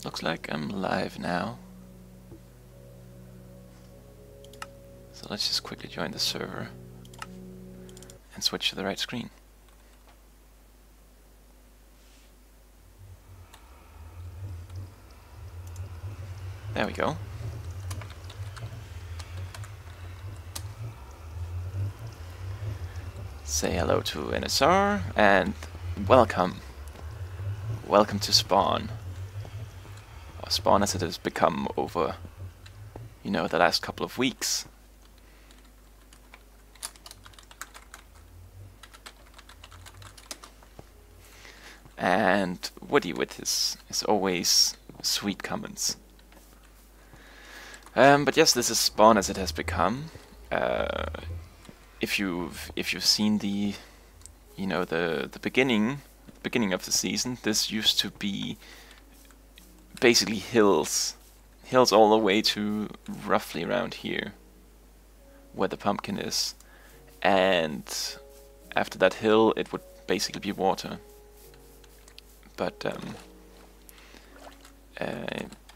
Looks like I'm live now. So let's just quickly join the server and switch to the right screen. There we go. Say hello to NSR and welcome. Welcome to Spawn. Or Spawn as it has become over, you know, the last couple of weeks. And Woody with his always sweet comments. But yes, this is Spawn as it has become. If you've seen the, you know, the beginning of the season, this used to be basically hills all the way to roughly around here, where the pumpkin is, and after that hill, it would basically be water. But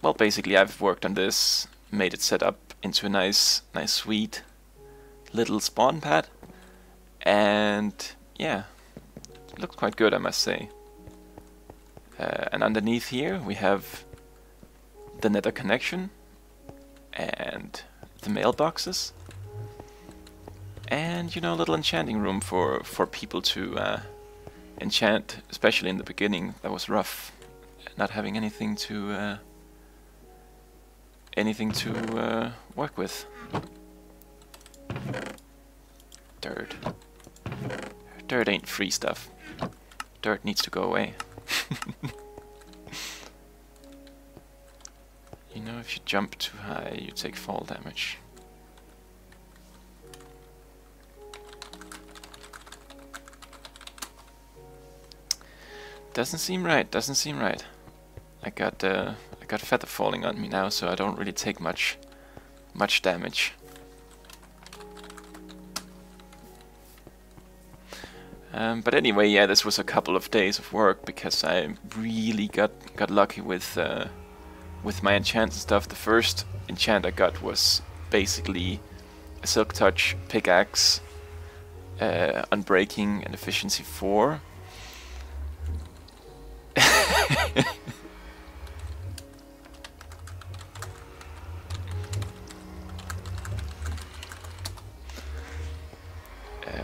well, basically, I've worked on this, made it set up into a nice, sweet little spawn pad, and yeah, it looks quite good, I must say. And underneath here we have the nether connection and the mailboxes, and, you know, a little enchanting room for people to enchant, especially in the beginning. That was rough, not having anything to work with. Dirt ain't free stuff. Dirt needs to go away. You know, if you jump too high, you take fall damage. Doesn't seem right, doesn't seem right. I got feather falling on me now, so I don't really take much damage. But anyway, yeah, this was a couple of days of work because I really got lucky with my enchant stuff. The first enchant I got was basically a Silk Touch pickaxe, Unbreaking and Efficiency 4.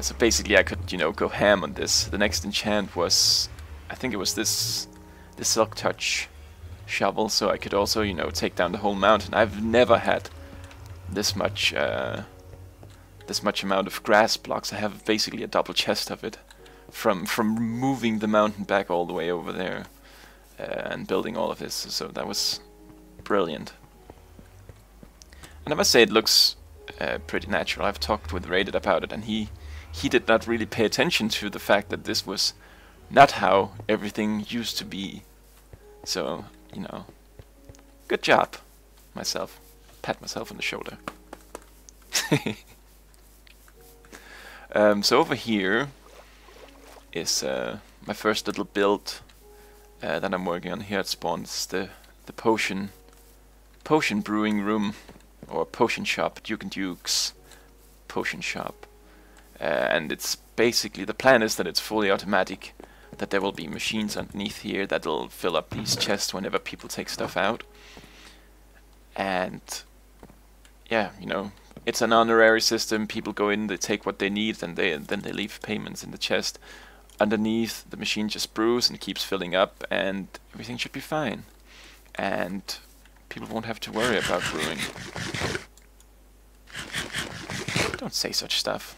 So basically I could, you know, go ham on this. The next enchant was, I think it was this Silk Touch shovel, so I could also, you know, take down the whole mountain. I've never had this much amount of grass blocks. I have basically a double chest of it from moving the mountain back all the way over there and building all of this. So that was brilliant. And I must say it looks pretty natural. I've talked with Rated about it, and he did not really pay attention to the fact that this was not how everything used to be. So, you know, good job, myself. Pat myself on the shoulder. So over here is my first little build that I'm working on here at Spawn. It's the potion brewing room, or potion shop, Duke and Duke's potion shop. And it's basically, the plan is that it's fully automatic, that there will be machines underneath here that'll fill up these chests whenever people take stuff out. And yeah, you know, it's an honorary system. People go in, they take what they need, and then they leave payments in the chest. Underneath, the machine just brews and keeps filling up, and everything should be fine. And people won't have to worry about brewing. Don't say such stuff.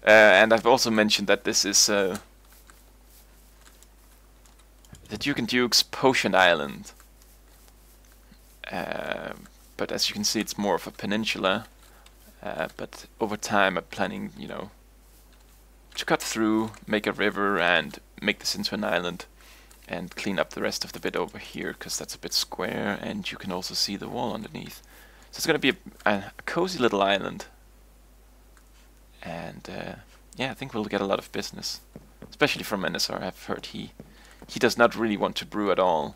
And I've also mentioned that this is the Duke and Duke's Potion Island. But as you can see, it's more of a peninsula. But over time, I'm planning, you know, to cut through, make a river, and make this into an island, and clean up the rest of the bit over here, because that's a bit square, and you can also see the wall underneath. So it's going to be a cozy little island. And yeah, I think we'll get a lot of business. especially from NSR. I've heard he does not really want to brew at all.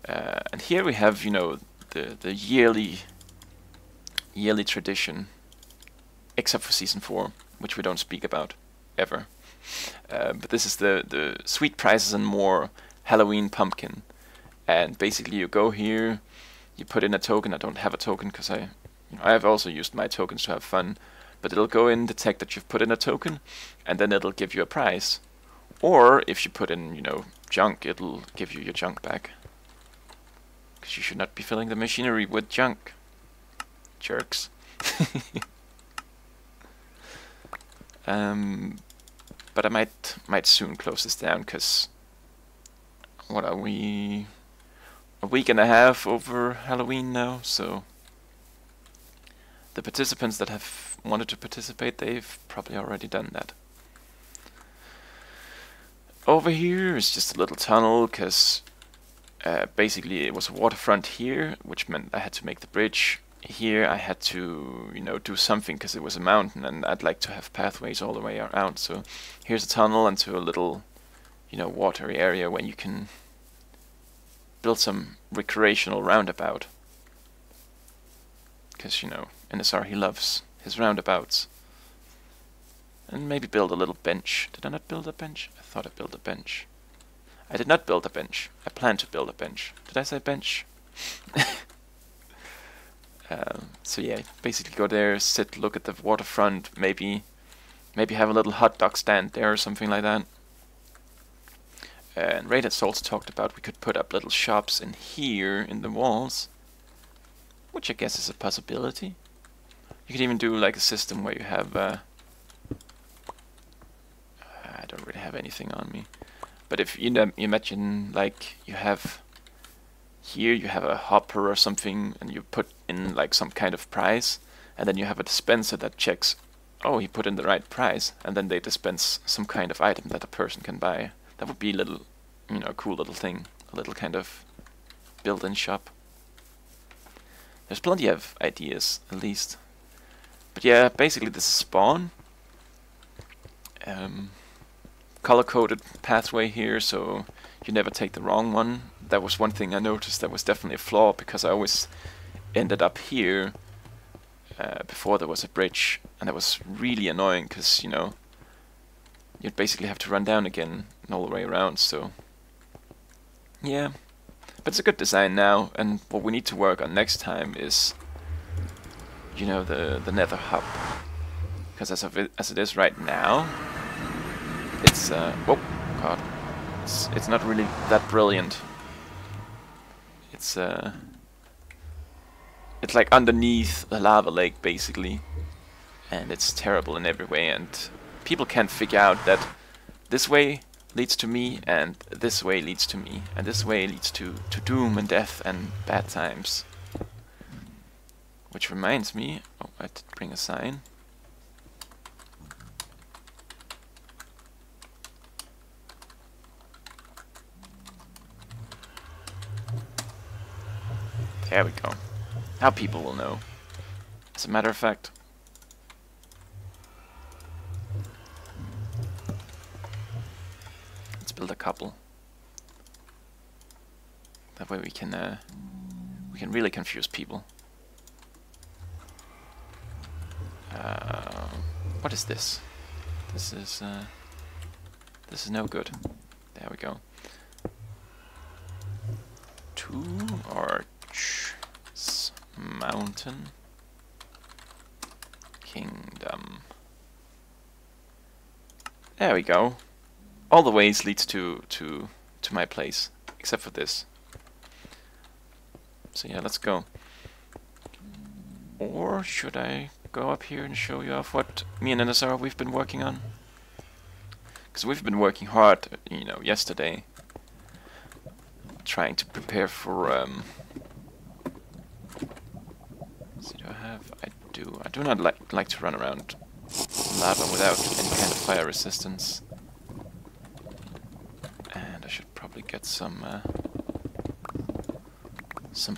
And here we have, you know, the yearly tradition, except for Season 4, which we don't speak about ever. But this is the Sweet Prizes and More Halloween pumpkin. And basically you go here, you put in a token. I don't have a token because I've also used my tokens to have fun. But it'll go in, detect that you've put in a token, and then it'll give you a prize. Or if you put in, you know, junk, it'll give you your junk back. Because you should not be filling the machinery with junk. Jerks. But I might soon close this down, because what are we? A week and a half over Halloween now, so the participants that have wanted to participate, they've probably already done that. Over here is just a little tunnel, because basically it was a waterfront here, which meant I had to make the bridge. Here I had to, you know, do something because it was a mountain, and I'd like to have pathways all the way around. So here's a tunnel into a little, you know, watery area where you can build some recreational roundabout. Because, you know, NSR, he loves his roundabouts. And maybe build a little bench. Did I not build a bench? I thought I built a bench. I did not build a bench. I planned to build a bench. Did I say bench? So yeah, basically go there, sit, look at the waterfront, maybe have a little hot dog stand there or something like that. And Ray has also talked about we could put up little shops in here in the walls, which I guess is a possibility. You could even do like a system where you have I don't really have anything on me, but if you imagine like you have here, you have a hopper or something, and you put in like some kind of price, and then you have a dispenser that checks, oh, he put in the right price, and then they dispense some kind of item that a person can buy. That would be a little, you know, cool little thing, a little kind of built-in shop. There's plenty of ideas, at least. But yeah, basically this is spawn. Color-coded pathway here, so you never take the wrong one. That was one thing I noticed that was definitely a flaw, because I always ended up here before there was a bridge, and that was really annoying, because, you know, you'd basically have to run down again and all the way around. So yeah, but it's a good design now, and what we need to work on next time is, you know, the nether hub, because as it is right now, it's oh god, it's not really that brilliant. It's like underneath the lava lake basically, and it's terrible in every way, and people can't figure out that this way leads to me, and this way leads to me, and this way leads to doom and death and bad times. Which reminds me, oh, I did bring a sign. There we go. Now people will know. As a matter of fact, let's build a couple. That way we can really confuse people. What is this? This is no good. There we go. 2 arches, mountain, kingdom. There we go. All the ways leads to my place, except for this. So yeah, let's go. Or should I go up here and show you off what me and NSR we've been working on? Because we've been working hard, you know, yesterday, trying to prepare for see, do I have? I do. I do not like to run around lava without any kind of fire resistance. And I should probably get some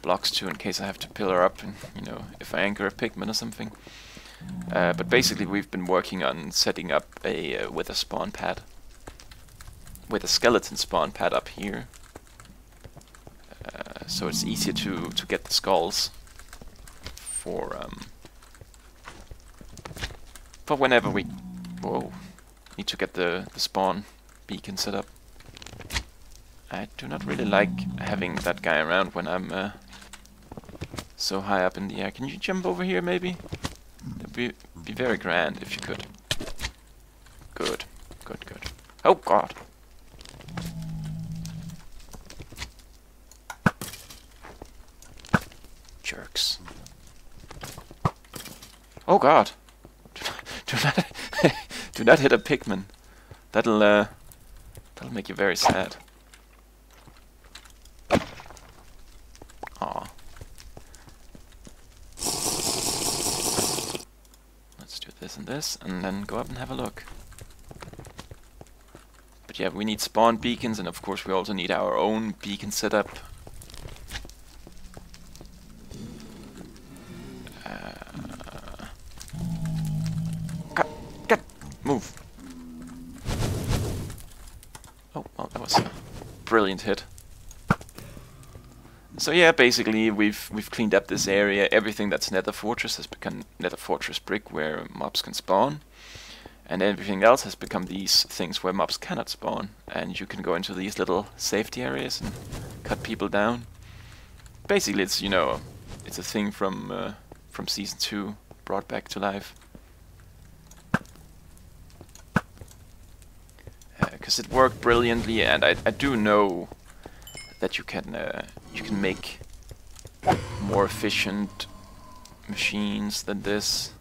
blocks too, in case I have to pillar up, and, you know, if I anchor a pigman or something. But basically we've been working on setting up a wither spawn pad. With a skeleton spawn pad up here. So it's easier to get the skulls for whenever we need to get the spawn beacon set up. I do not really like having that guy around when I'm so high up in the air. Can you jump over here maybe? That'd be very grand if you could. Good. Oh god. Jerks. Oh god. Do not hit a pigman. That'll make you very sad. Aw. Let's do this, and then go up and have a look. But yeah, we need spawn beacons, and of course we also need our own beacon setup. Move. Oh, well, that was a brilliant hit. So yeah, basically we've cleaned up this area. Everything that's Nether Fortress has become Nether Fortress brick, where mobs can spawn, and everything else has become these things where mobs cannot spawn, and you can go into these little safety areas and cut people down. Basically, it's, you know, it's a thing from Season 2 brought back to life. Because it worked brilliantly, and I do know that you can make more efficient machines than this,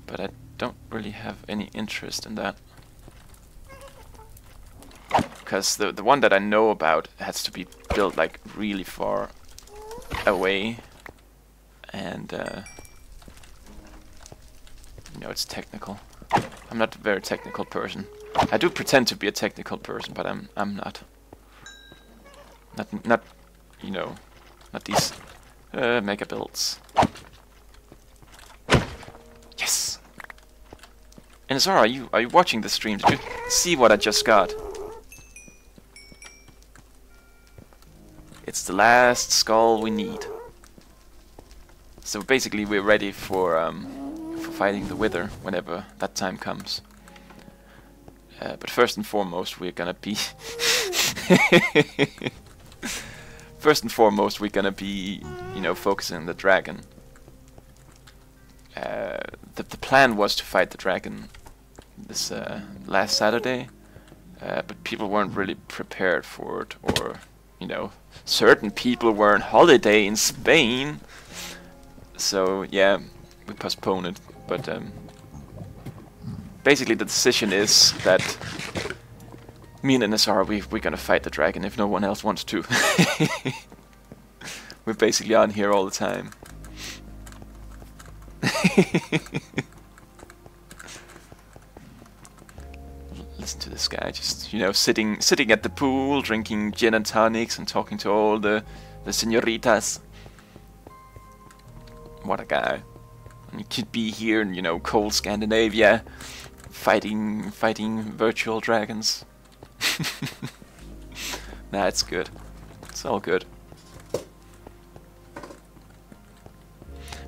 but I don't really have any interest in that. Because the one that I know about has to be built like really far away, and you know, it's technical. I'm not a very technical person. I do pretend to be a technical person, but I'm not. Not you know, not these mega builds. Yes. And Zara, are you watching the stream? Did you see what I just got? It's the last skull we need. So basically, we're ready for fighting the Wither whenever that time comes. But first and foremost, we're gonna be you know, focusing on the dragon. The plan was to fight the dragon this last Saturday, but people weren't really prepared for it, or, you know, certain people were on holiday in Spain. So yeah, we postponed it. But basically the decision is that me and Nazar, we're gonna fight the dragon if no one else wants to. We're basically on here all the time. Listen to this guy, just, you know, sitting at the pool, drinking gin and tonics and talking to all the senoritas. What a guy. And he could be here in, you know, cold Scandinavia, fighting virtual dragons. Nah, it's good. It's all good.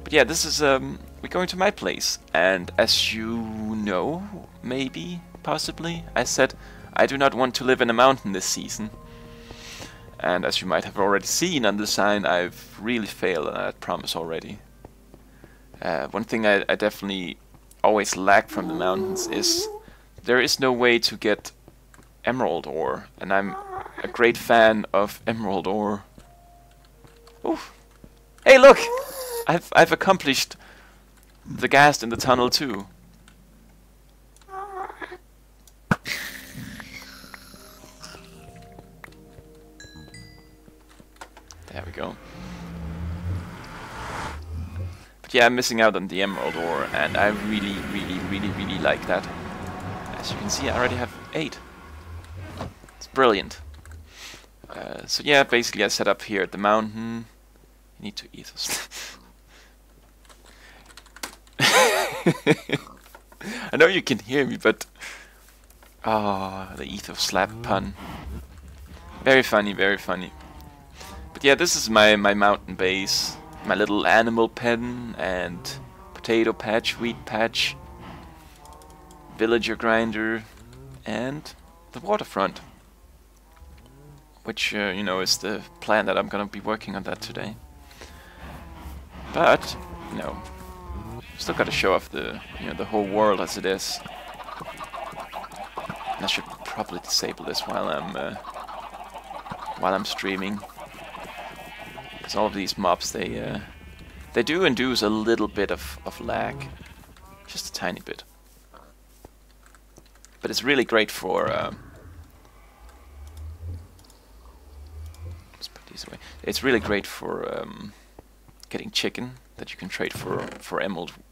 But yeah, this is we're going to my place, and as you know, maybe, possibly, I said I do not want to live in a mountain this season. And as you might have already seen on the sign, I've really failed on that promise already. One thing I definitely always lack from the mountains is there is no way to get emerald ore, and I'm a great fan of emerald ore. Oof. Hey, look! I've accomplished the ghast in the tunnel too. There we go. But yeah, I'm missing out on the emerald ore, and I really like that. As you can see, I already have 8. It's brilliant. So yeah, basically I set up here at the mountain. You need to eat this. I know you can hear me, but the ethos slap pun. Very funny, very funny. But yeah, this is my mountain base, my little animal pen and potato patch, wheat patch, villager grinder, and the waterfront, which you know, is the plan that I'm gonna be working on that today. But you know, still gotta show off the the whole world as it is. And I should probably disable this while I'm streaming, because all of these mobs they do induce a little bit of lag, just a tiny bit. But it's really great for let's put these away. It's really great for getting chicken that you can trade for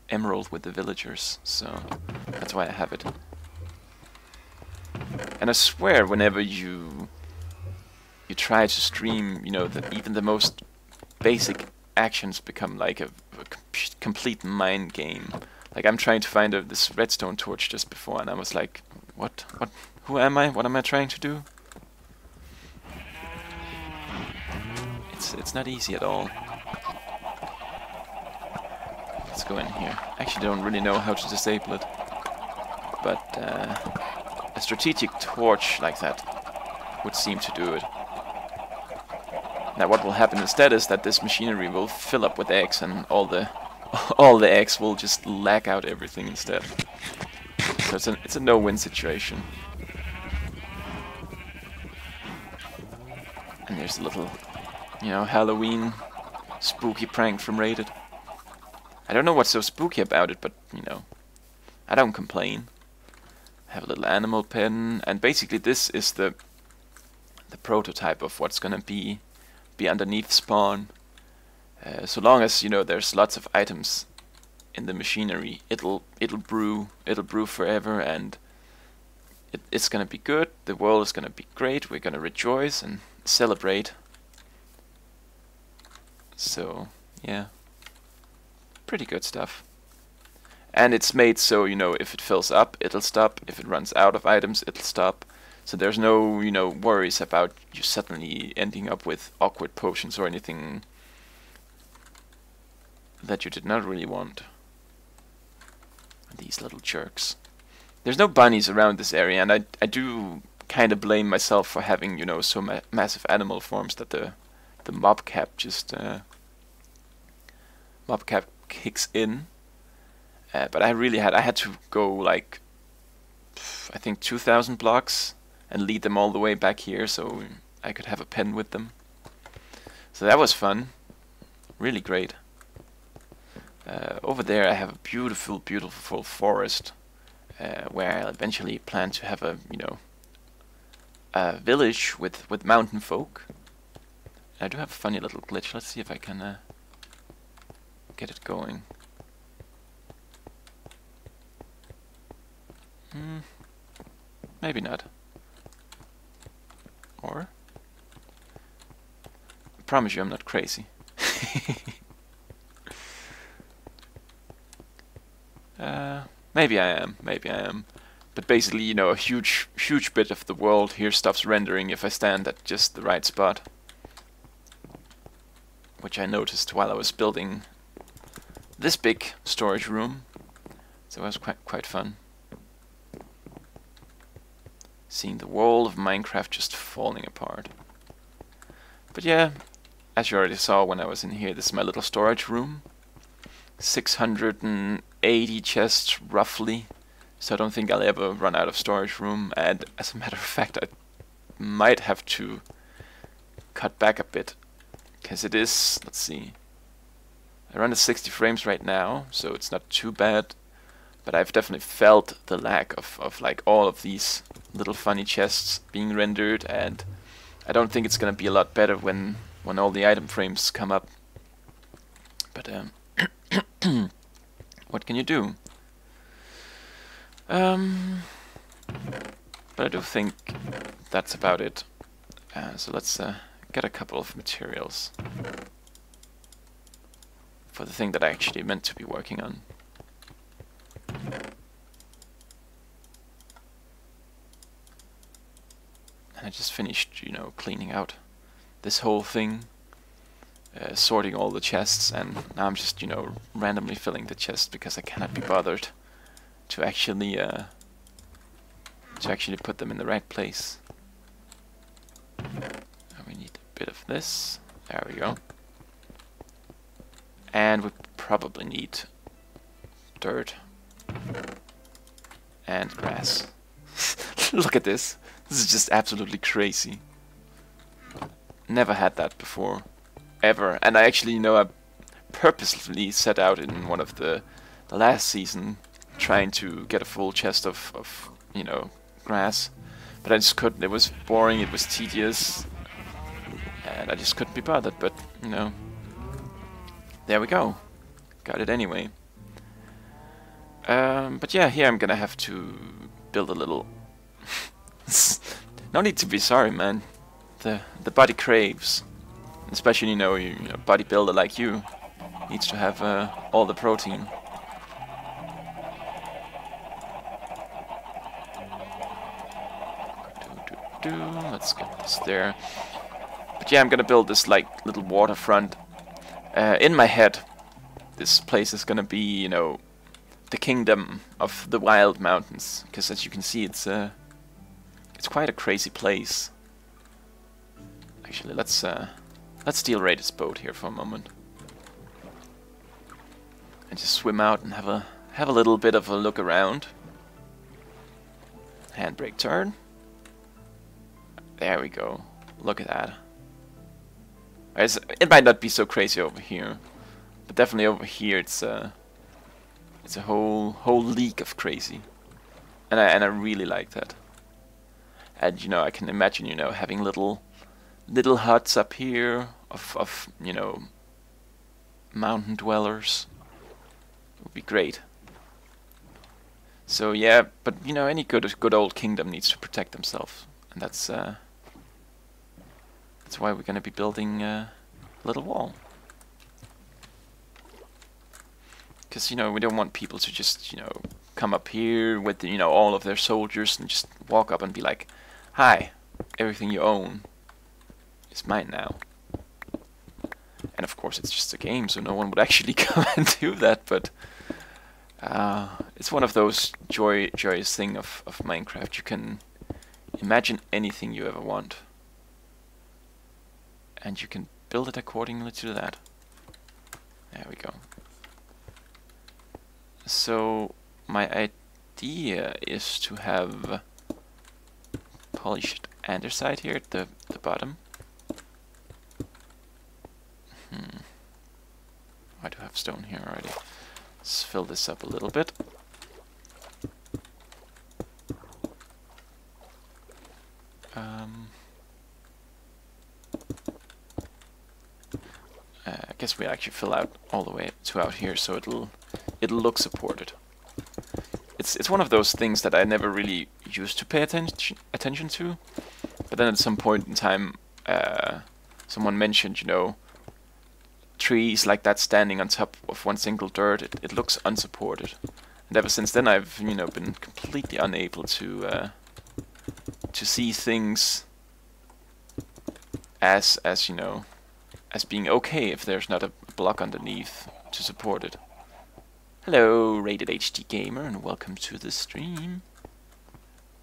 emerald with the villagers. So that's why I have it. And I swear, whenever you try to stream, you know, even the most basic actions become like a complete mind game. Like, I'm trying to find this redstone torch just before, and I was like, what? Who am I? What am I trying to do? It's not easy at all. Let's go in here. I actually don't really know how to disable it, but a strategic torch like that would seem to do it. Now what will happen instead is that this machinery will fill up with eggs, and all the eggs will just lag out everything instead. So it's a no-win situation. And there's a little, you know, Halloween spooky prank from Rated. I don't know what's so spooky about it, but you know, I don't complain. I have a little animal pen, and basically this is the prototype of what's gonna be underneath spawn. So long as, you know, there's lots of items in the machinery, it'll brew forever, and it's gonna be good. The world is gonna be great. We're gonna rejoice and celebrate. So yeah, pretty good stuff. And it's made so, you know, if it fills up, it'll stop. If it runs out of items, it'll stop. So there's no, you know, worries about you suddenly ending up with awkward potions or anything that you did not really want. These little jerks. There's no bunnies around this area, and I do kind of blame myself for having, you know, so massive animal forms that the mob cap just kicks in. But I had to go like, I think 2,000 blocks and lead them all the way back here so I could have a pen with them. So that was fun, really great. Over there I have a beautiful, beautiful forest where I'll eventually plan to have a, you know, a village with mountain folk. I do have a funny little glitch. Let's see if I can get it going. Maybe not. Or? I promise you I'm not crazy. Maybe I am. But basically, you know, a huge bit of the world here stops rendering if I stand at just the right spot. Which I noticed while I was building this big storage room. So it was quite fun. Seeing the world of Minecraft just falling apart. But yeah, as you already saw when I was in here, this is my little storage room. 680 chests roughly, so I don't think I'll ever run out of storage room, and as a matter of fact I might have to cut back a bit, because it is, let's see, I run at 60 frames right now, so it's not too bad, but I've definitely felt the lack of like all of these little funny chests being rendered, and I don't think it's gonna be a lot better when all the item frames come up. But what can you do? But I do think that's about it. So let's get a couple of materials for the thing that I actually meant to be working on. I just finished, you know, cleaning out this whole thing, sorting all the chests, and now I'm just, you know, randomly filling the chest because I cannot be bothered to actually put them in the right place. We need a bit of this. There we go. And we probably need dirt and grass. Look at this. This is just absolutely crazy. Never had that before. Ever. And I actually, you know, I purposely set out in one of the last season trying to get a full chest of you know, grass. But I just couldn't. It was boring, it was tedious, and I just couldn't be bothered. But, you know, there we go. Got it anyway. But yeah, here I'm gonna have to build a little... No need to be sorry, man. The body craves. Especially, you know, a bodybuilder like you needs to have all the protein. Let's get this there. But yeah, I'm gonna build this like little waterfront. In my head, this place is gonna be, you know, the kingdom of the wild mountains. Because as you can see, it's quite a crazy place. Actually, let's steel raid this boat here for a moment and just swim out and have a little bit of a look around. Handbrake turn. There we go. Look at that. It might not be so crazy over here, but definitely over here it's a whole league of crazy, and I really like that. And you know, I can imagine, you know, having little huts up here of you know, mountain dwellers. It would be great. So yeah, but you know, any good old kingdom needs to protect themselves, and that's why we're gonna be building a little wall. Because, you know, we don't want people to just, you know, come up here with, you know, all of their soldiers and just walk up and be like, "Hi, everything you own is mine now." And of course it's just a game, so no one would actually come and do that, but it's one of those joyous thing of Minecraft. You can imagine anything you ever want, and you can build it accordingly to that. There we go. So my idea is to have polished andesite here at the bottom. I do have stone here already. Let's fill this up a little bit. I guess we actually fill out all the way to out here, so it'll look supported. It's one of those things that I never really used to pay attention to, but then at some point in time, someone mentioned, you know, trees like that standing on top of one single dirt. It looks unsupported, and ever since then I've, you know, been completely unable to see things as you know, as being okay if there's not a block underneath to support it. Hello, Rated HD Gamer, and welcome to the stream.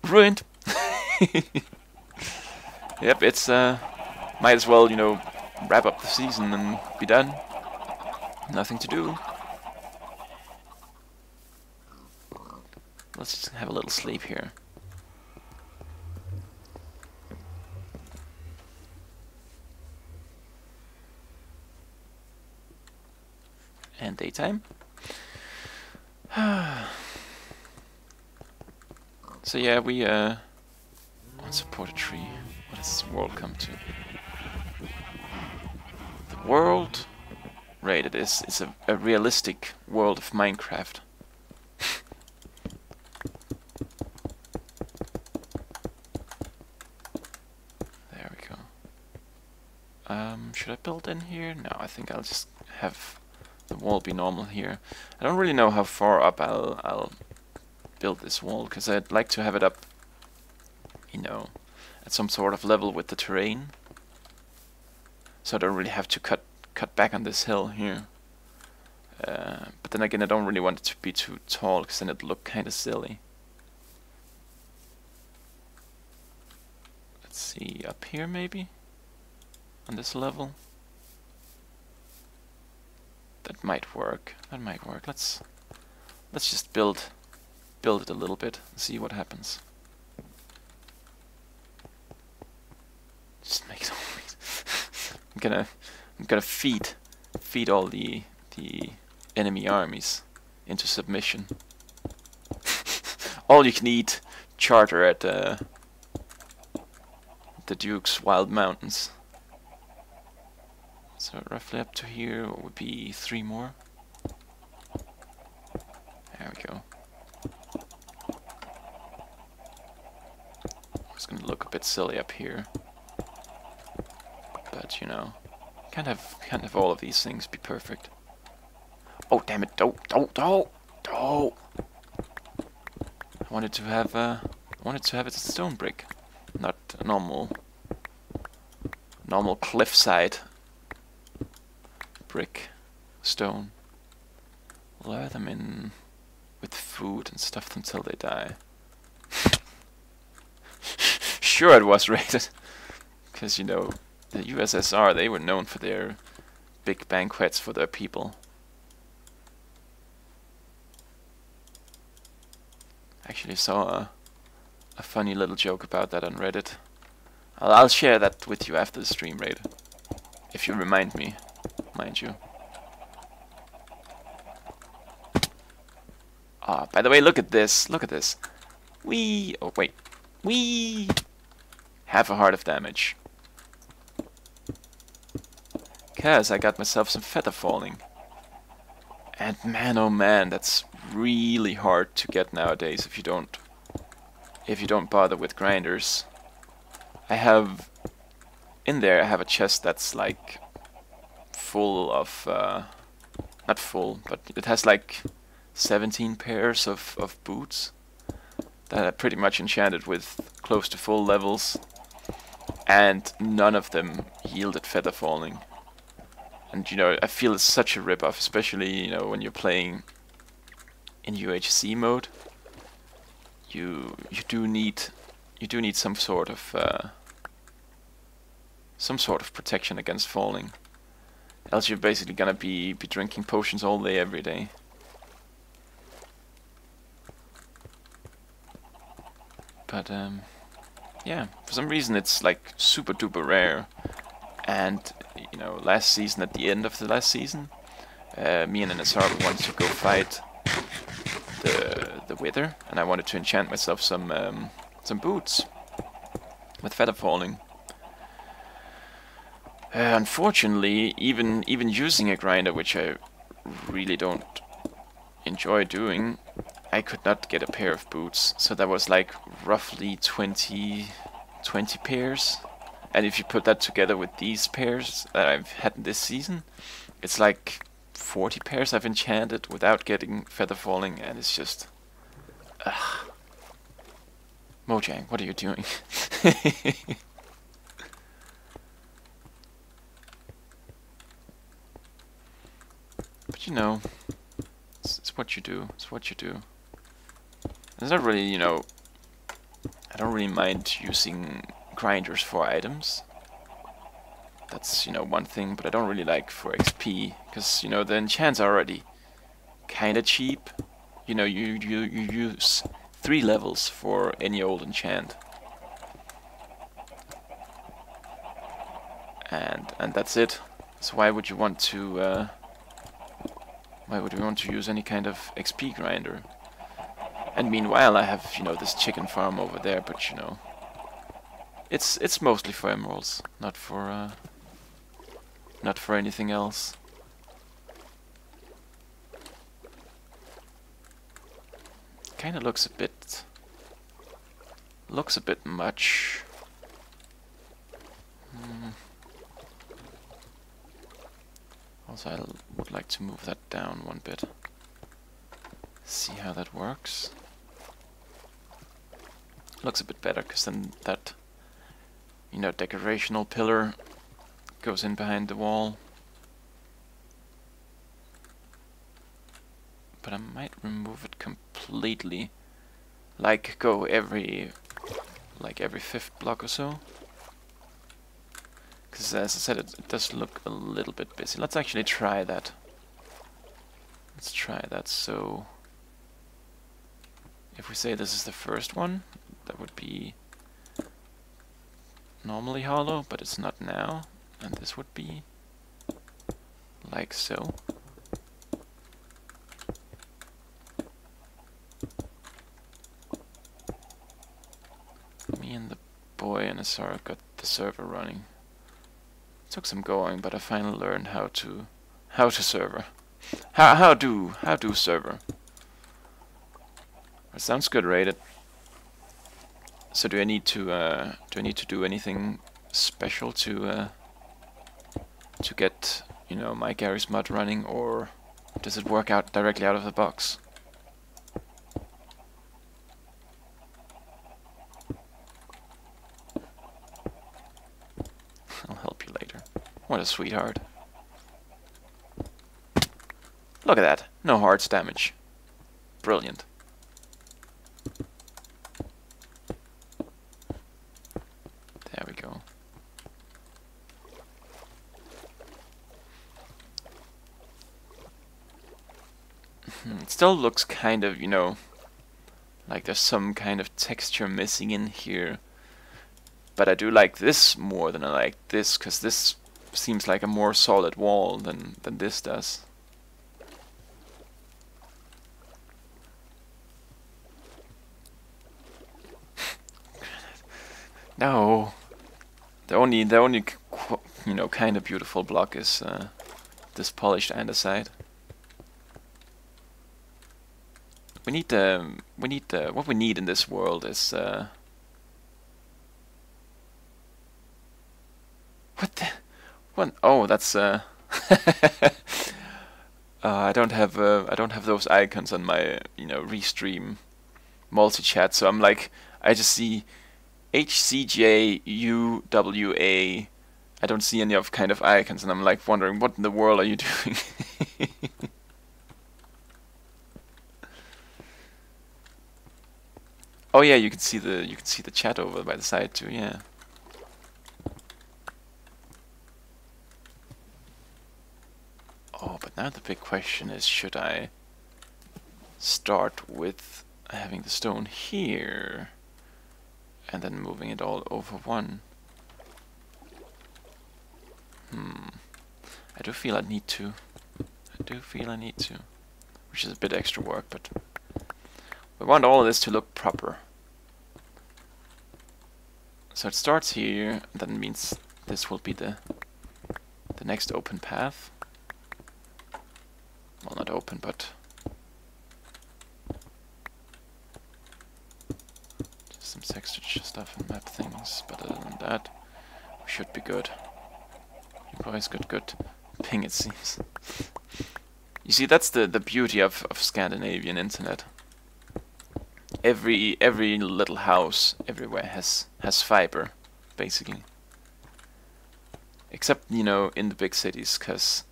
Ruined. Yep, it's might as well, you know, wrap up the season and be done. Nothing to do. Let's just have a little sleep here. And daytime. So yeah, we support a tree. What does this world come to? The world rated is a realistic world of Minecraft. There we go. Should I build in here? No, I think I'll just have the wall be normal here. I don't really know how far up I'll build this wall, because I'd like to have it up, you know, some sort of level with the terrain, so I don't really have to cut back on this hill here. But then again, I don't really want it to be too tall, because then it'd look kind of silly. Let's see, up here maybe? On this level? That might work. That might work. Let's just build it a little bit and see what happens. Just make it all. I'm gonna feed all the enemy armies into submission. All you can eat charter at the Duke's Wild Mountains. So roughly up to here, what would be 3 more? There we go. It's gonna look a bit silly up here, but you know, can't have all of these things be perfect. Oh damn it! Don't! I wanted to have it as a stone brick, not a normal cliffside brick stone. Lure them in with food and stuff until they die. Sure, it was rated, because you know the USSR, they were known for their big banquets for their people. Actually saw a funny little joke about that on Reddit. I'll share that with you after the stream raid, if you remind me, mind you. Ah, by the way, look at this. Look at this. Wee. Oh wait. Wee. Half a heart of damage. 'Cause I got myself some feather falling. And man, oh man, that's really hard to get nowadays if you don't bother with grinders. I have in there, I have a chest that's like full of not full, but it has like 17 pairs of boots that I pretty much enchanted with close to full levels, and none of them yielded feather falling. And you know, I feel it's such a rip-off, especially, you know, when you're playing in UHC mode. You do need some sort of protection against falling. Else you're basically gonna be drinking potions all day, every day. But yeah, for some reason it's like super duper rare. And you know, last season, at the end of the last season, me and NSR wanted to go fight the Wither, and I wanted to enchant myself some boots with feather falling. Unfortunately, even using a grinder, which I really don't enjoy doing, I could not get a pair of boots. So that was like roughly 20 pairs. And if you put that together with these pairs that I've had this season, it's like 40 pairs I've enchanted without getting feather falling, and it's just... ugh. Mojang, what are you doing? But you know, it's what you do. It's what you do. It's not really, you know, I don't really mind using grinders for items. That's, you know, one thing, but I don't really like for XP, because, you know, the enchants are already kinda cheap. You know, you use 3 levels for any old enchant. And that's it. So why would you want to use any kind of XP grinder? And meanwhile, I have, you know, this chicken farm over there, but you know, it's mostly for emeralds, not for anything else. Kind of looks a bit much. Also, I would like to move that down one bit. See how that works. Looks a bit better, because then that you know, decorational pillar goes in behind the wall. But I might remove it completely. Like go every fifth block or so. Because as I said, it does look a little bit busy. Let's actually try that. Let's try that. So if we say this is the first one, that would be normally hollow, but it's not now. And this would be like so. Me and the boy and Asara got the server running. It took some going, but I finally learned how to server. How do server. That sounds good, right? So do I need to do anything special to get, you know, my Gary's mod running, or does it work out directly out of the box? I'll help you later. What a sweetheart. Look at that. No hearts damage. Brilliant. There we go. It still looks kind of, you know, like there's some kind of texture missing in here. But I do like this more than I like this, because this seems like a more solid wall than this does. No, the only you know, kind of beautiful block is this polished andesite. What we need in this world is what the what? Oh, that's I don't have those icons on my, you know, restream multi-chat, so I'm like, I just see HCJUWA. I don't see any of kind of icons, and I'm like wondering, what in the world are you doing? Oh yeah, you can see the chat over by the side too. Yeah. Oh, but now the big question is, should I start with having the stone here and then moving it all over one? I do feel I need to. Which is a bit extra work, but we want all of this to look proper. So it starts here, and that means this will be the next open path. Well, not open, but just some texture stuff and map things. But other than that, we should be good. You boys got good ping, it seems. You see, that's the beauty of Scandinavian internet. Every little house everywhere has fiber, basically. Except, you know, in the big cities, because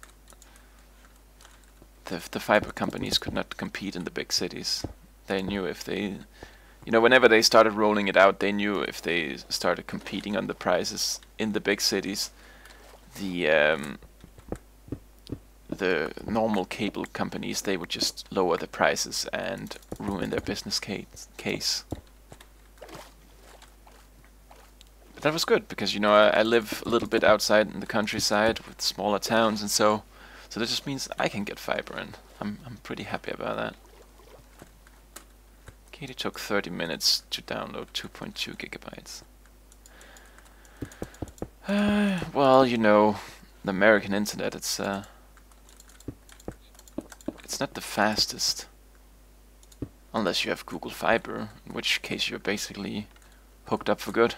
the fiber companies could not compete in the big cities. They knew if they, you know, whenever they started rolling it out, they knew if they started competing on the prices in the big cities, the normal cable companies, they would just lower the prices and ruin their business case. But that was good, because, you know, I live a little bit outside in the countryside with smaller towns, and so that just means I can get fiber, and I'm pretty happy about that. Katie took 30 minutes to download 2.2 gigabytes. Well, you know, the American internet, it's not the fastest, unless you have Google Fiber, in which case you're basically hooked up for good.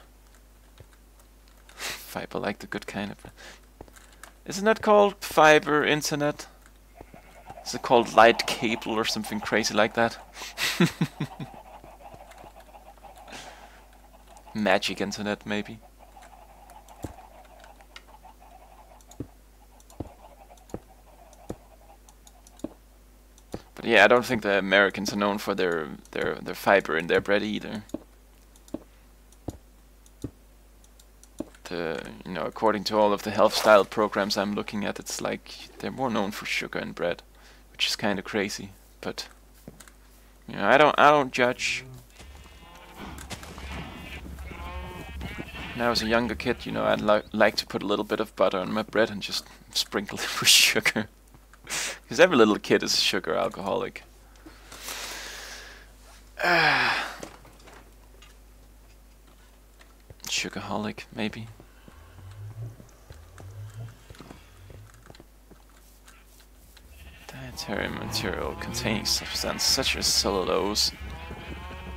Fiber, like the good kind of. Isn't that called fiber internet? Is it called light cable or something crazy like that? Magic internet, maybe. But yeah, I don't think the Americans are known for their fiber in their bread either. You know, according to all of the health style programs I'm looking at, it's like they're more known for sugar in bread, which is kind of crazy. But you know, I don't judge. When I was a younger kid, you know, I'd like to put a little bit of butter on my bread and just sprinkle it with sugar, because every little kid is a sugar alcoholic. Sugarholic, maybe. Dietary material containing substance such as cellulose,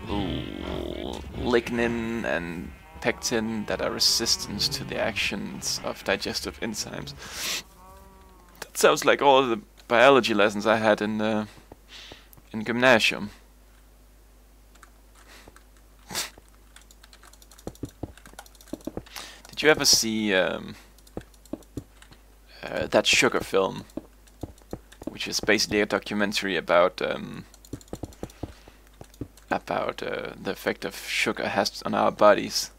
lignin, and pectin that are resistant to the actions of digestive enzymes. That sounds like all of the biology lessons I had in gymnasium. Did you ever see that sugar film, which is basically a documentary about the effect of sugar has on our bodies?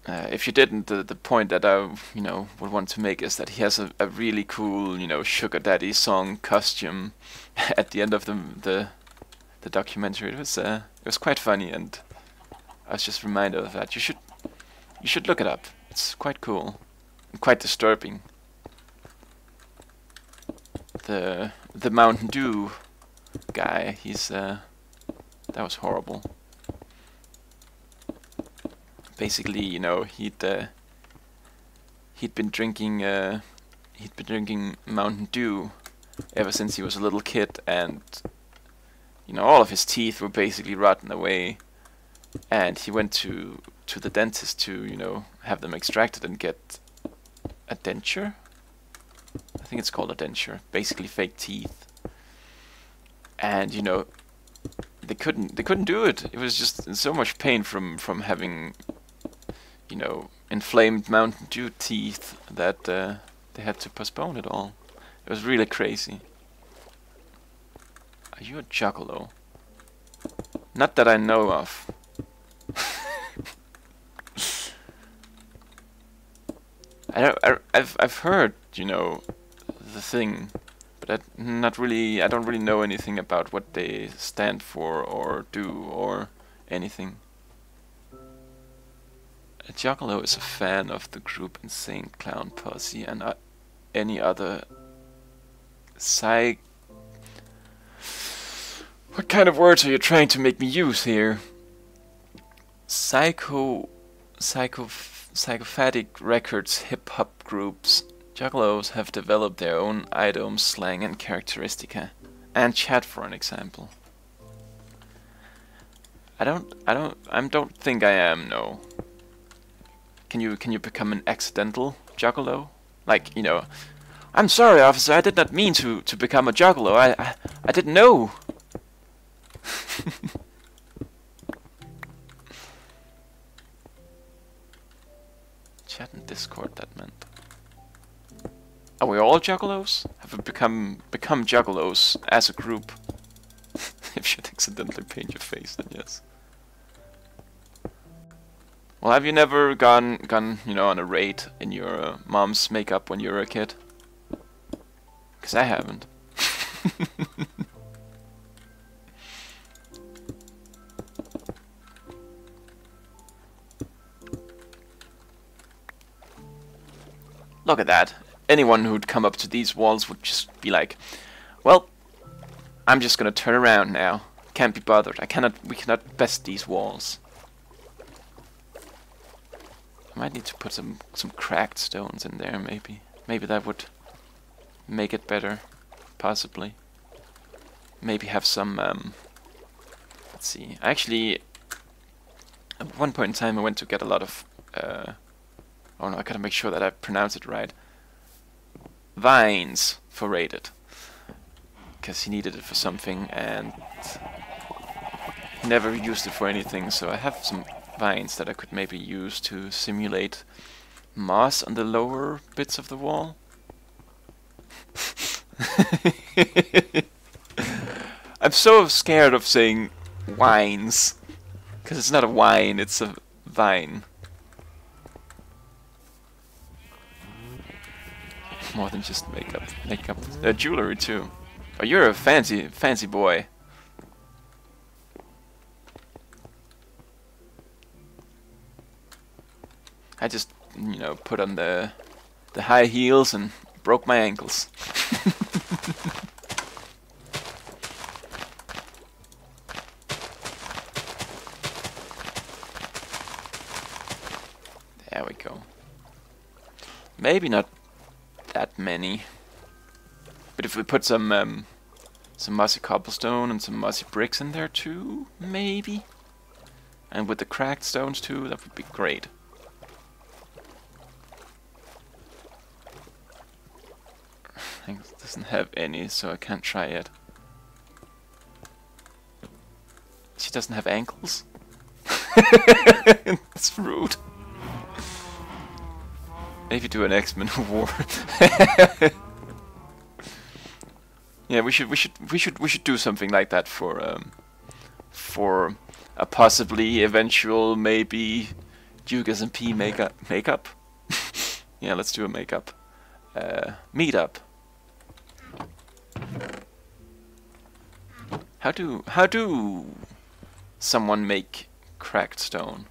If you didn't, the point that I would want to make is that he has a really cool sugar daddy song costume at the end of the documentary. It was quite funny, and I was just reminded of that. You should look it up. It's quite cool and quite disturbing. The Mountain Dew guy, that was horrible. Basically, he'd been drinking Mountain Dew ever since he was a little kid, and all of his teeth were basically rotten away, and he went to the dentist to have them extracted and get a denture. I think it's called a denture, basically fake teeth. And they couldn't do it. It was just so much pain from having inflamed Mountain Dew teeth that they had to postpone it all. It was really crazy. Are you a juggalo? Not that I know of. I've heard the thing, but I don't really know anything about what they stand for or do or anything. A juggalo is a fan of the group Insane Clown Posse and any other What kind of words are you trying to make me use here? Psychophatic records hip-hop groups. Juggalos have developed their own idiom, slang, and characteristica, and chat, for an example. I don't think I am, no. Can you become an accidental juggalo? Like, I'm sorry, officer, I did not mean to become a juggalo. I didn't know. Chat and Discord, that meant. Are we all juggalos? Have we become juggalos as a group? If you'd accidentally paint your face, then yes. Well, have you never gone on a raid in your mom's makeup when you were a kid? 'Cause I haven't. Look at that. Anyone who'd come up to these walls would just be like, well, I'm just gonna turn around now. Can't be bothered. We cannot best these walls. I might need to put some cracked stones in there, maybe. Maybe that would make it better, possibly. Maybe have some, let's see. Actually, at one point in time I went to get a lot of, oh no, I gotta make sure that I pronounce it right. Vines for raided. Because he needed it for something and he never used it for anything, so I have some vines that I could maybe use to simulate moss on the lower bits of the wall. I'm so scared of saying wines, because it's not a wine, it's a vine. More than just makeup. Jewelry too. Oh, you're a fancy boy. I just, you know, put on the high heels and broke my ankles. There we go. Maybe not that many, but if we put some mossy cobblestone and some mossy bricks in there too, maybe, and with the cracked stones too, that would be great. I think it doesn't have any, so I can't try it. She doesn't have ankles? It's rude. Maybe do an X-Men war. Yeah, we should do something like that for a possibly eventual maybe Duke SMP makeup. Yeah, let's do a makeup meetup. How do someone make cracked stone?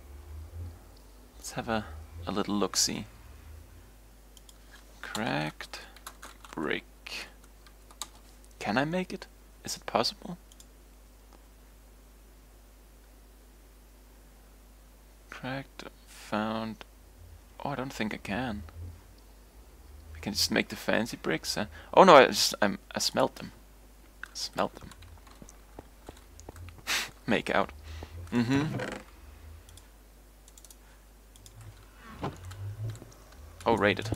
Let's have a little look-see. Cracked brick. Can I make it? Is it possible? Cracked, found. Oh, I don't think I can. I can just make the fancy bricks. Oh no, I smelt them. Smelt them. Make out. Oh, rated.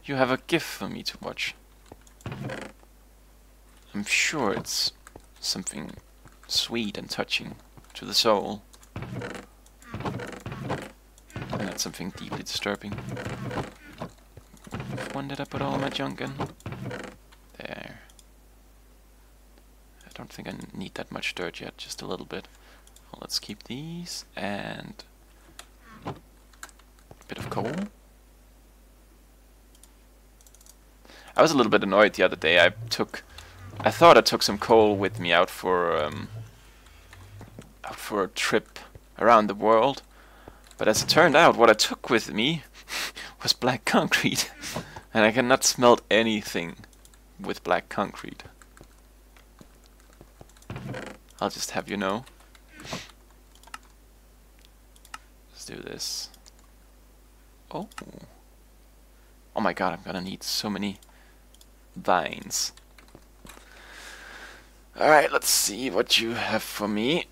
You have a gift for me to watch. I'm sure it's something sweet and touching to the soul. And not something deeply disturbing. When did I put all my junk in? There. I don't think I need that much dirt yet, just a little bit. Well, let's keep these, and a bit of coal. I was a little bit annoyed the other day. I thought I took some coal with me out for a trip around the world, but as it turned out, what I took with me was black concrete, and I cannot smelt anything with black concrete. I'll just have you know. Let's do this. Oh. Oh my god, I'm gonna need so many vines. Alright, let's see what you have for me.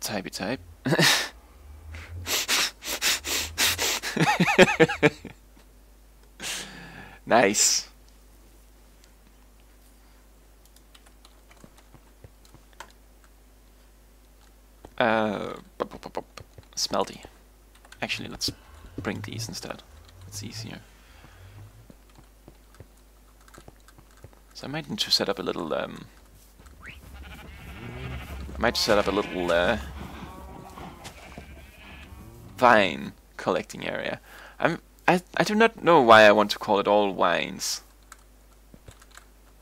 Typey type. Nice. Smelty. Actually, let's bring these instead. It's easier. So I might need to set up a little vine collecting area. I do not know why I want to call it all wines.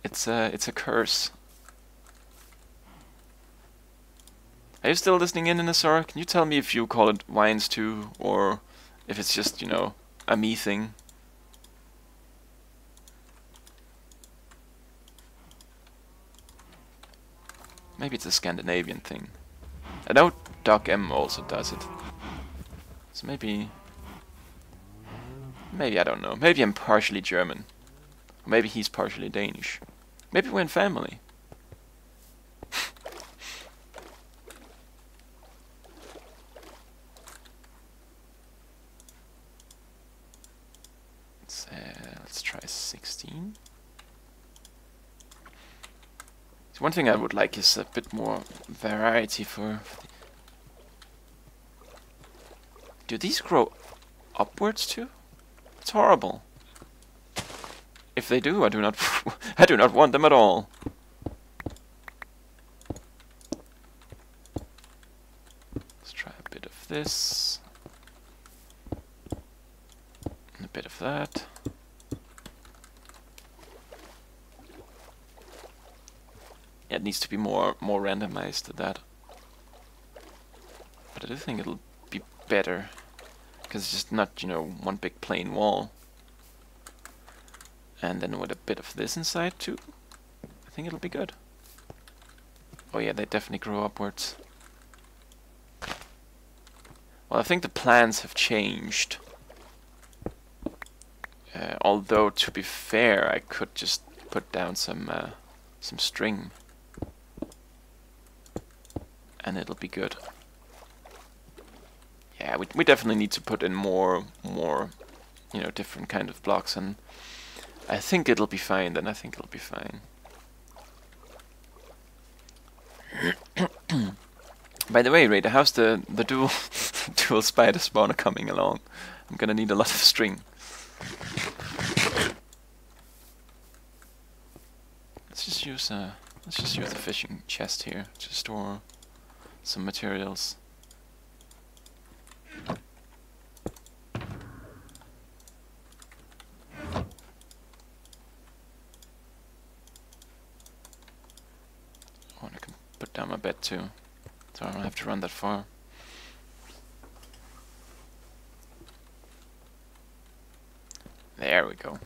It's a curse. Are you still listening in Asura? Can you tell me if you call it wines too, or if it's just, you know, a me thing? Maybe it's a Scandinavian thing. I know Doc M also does it. So maybe I don't know. Maybe I'm partially German. Or maybe he's partially Danish. Maybe we're in family. Let's try 16. One thing I would like is a bit more variety for... Do these grow upwards too? It's horrible. If they do, I do not I do not want them at all. Let's try a bit of this. And a bit of that. Yeah, it needs to be more randomized to that. But I do think it'll be better. Because it's just not, you know, one big plain wall. And then with a bit of this inside too, I think it'll be good. Oh yeah, they definitely grow upwards. Well, I think the plans have changed. Although, to be fair, I could just put down some string. And it'll be good. Yeah, we definitely need to put in more, you know, different kind of blocks, and I think it'll be fine. Then I think it'll be fine. By the way, Raider, how's the dual dual spider spawner coming along? I'm gonna need a lot of string. Let's just use a fishing chest here to store some materials. Oh, and I can put down my bed too, so I don't have to run that far. There we go.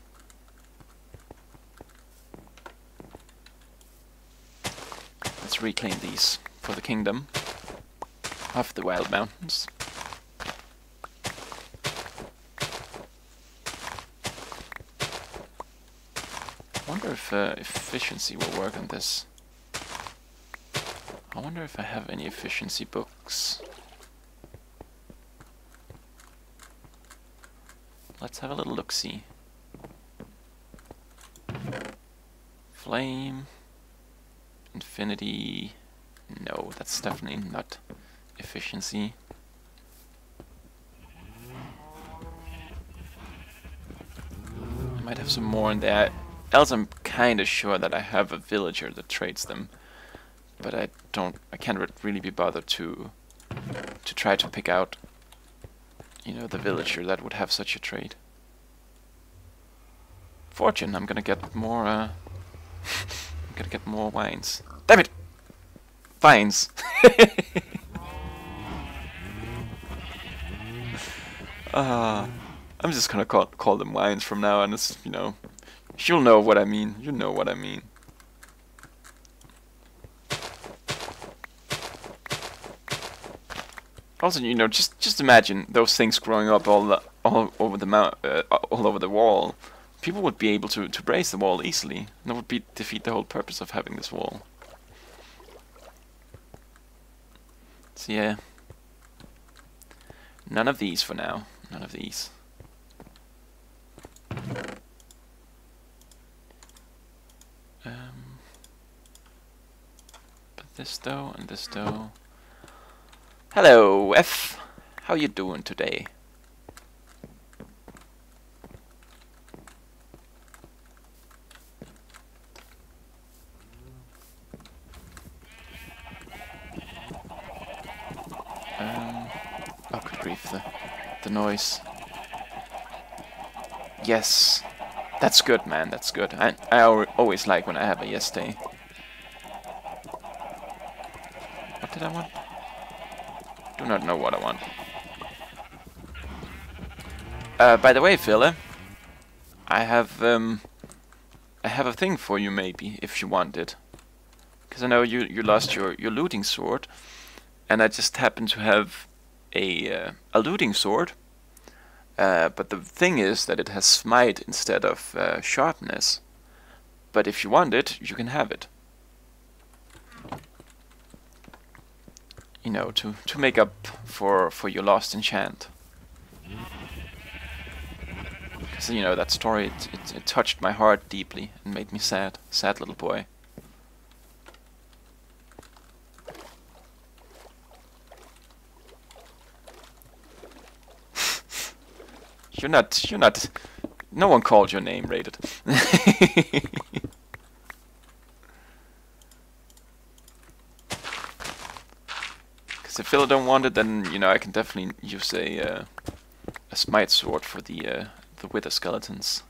Let's reclaim these for the kingdom of the Wild Mountains. I wonder if efficiency will work on this. I wonder if I have any efficiency books. Let's have a little look-see. Flame. Infinity. No, that's definitely not efficiency. I might have some more in there. Else I'm kinda sure that I have a villager that trades them. But I can't really be bothered to try to pick out, you know, the villager that would have such a trade. Fortune, I'm gonna get more, I'm gonna get more wines. Damn it! Vines! I'm just gonna call them wines from now on. It's, you know, you'll know what I mean. You know what I mean. Also, you know, just imagine those things growing up all over the wall. People would be able to brace the wall easily. And that would defeat the whole purpose of having this wall. So yeah, none of these for now. None of these. But this though, and this though. Hello, F. How you doing today? Oh, good grief, the noise. Yes, that's good, man. That's good. I always like when I have a yes day. What did I want? Do not know what I want. By the way, Phil, I have a thing for you, maybe, if you want it. Because I know you lost your looting sword, and I just happen to have a looting sword. But the thing is that it has smite instead of sharpness. But if you want it, you can have it. You know, to make up for your lost enchant. Because, you know, that story, it touched my heart deeply and made me sad. Sad little boy. You're not. No one called your name, Rated. Because if Phil don't want it, then you know I can definitely use a smite sword for the wither skeletons.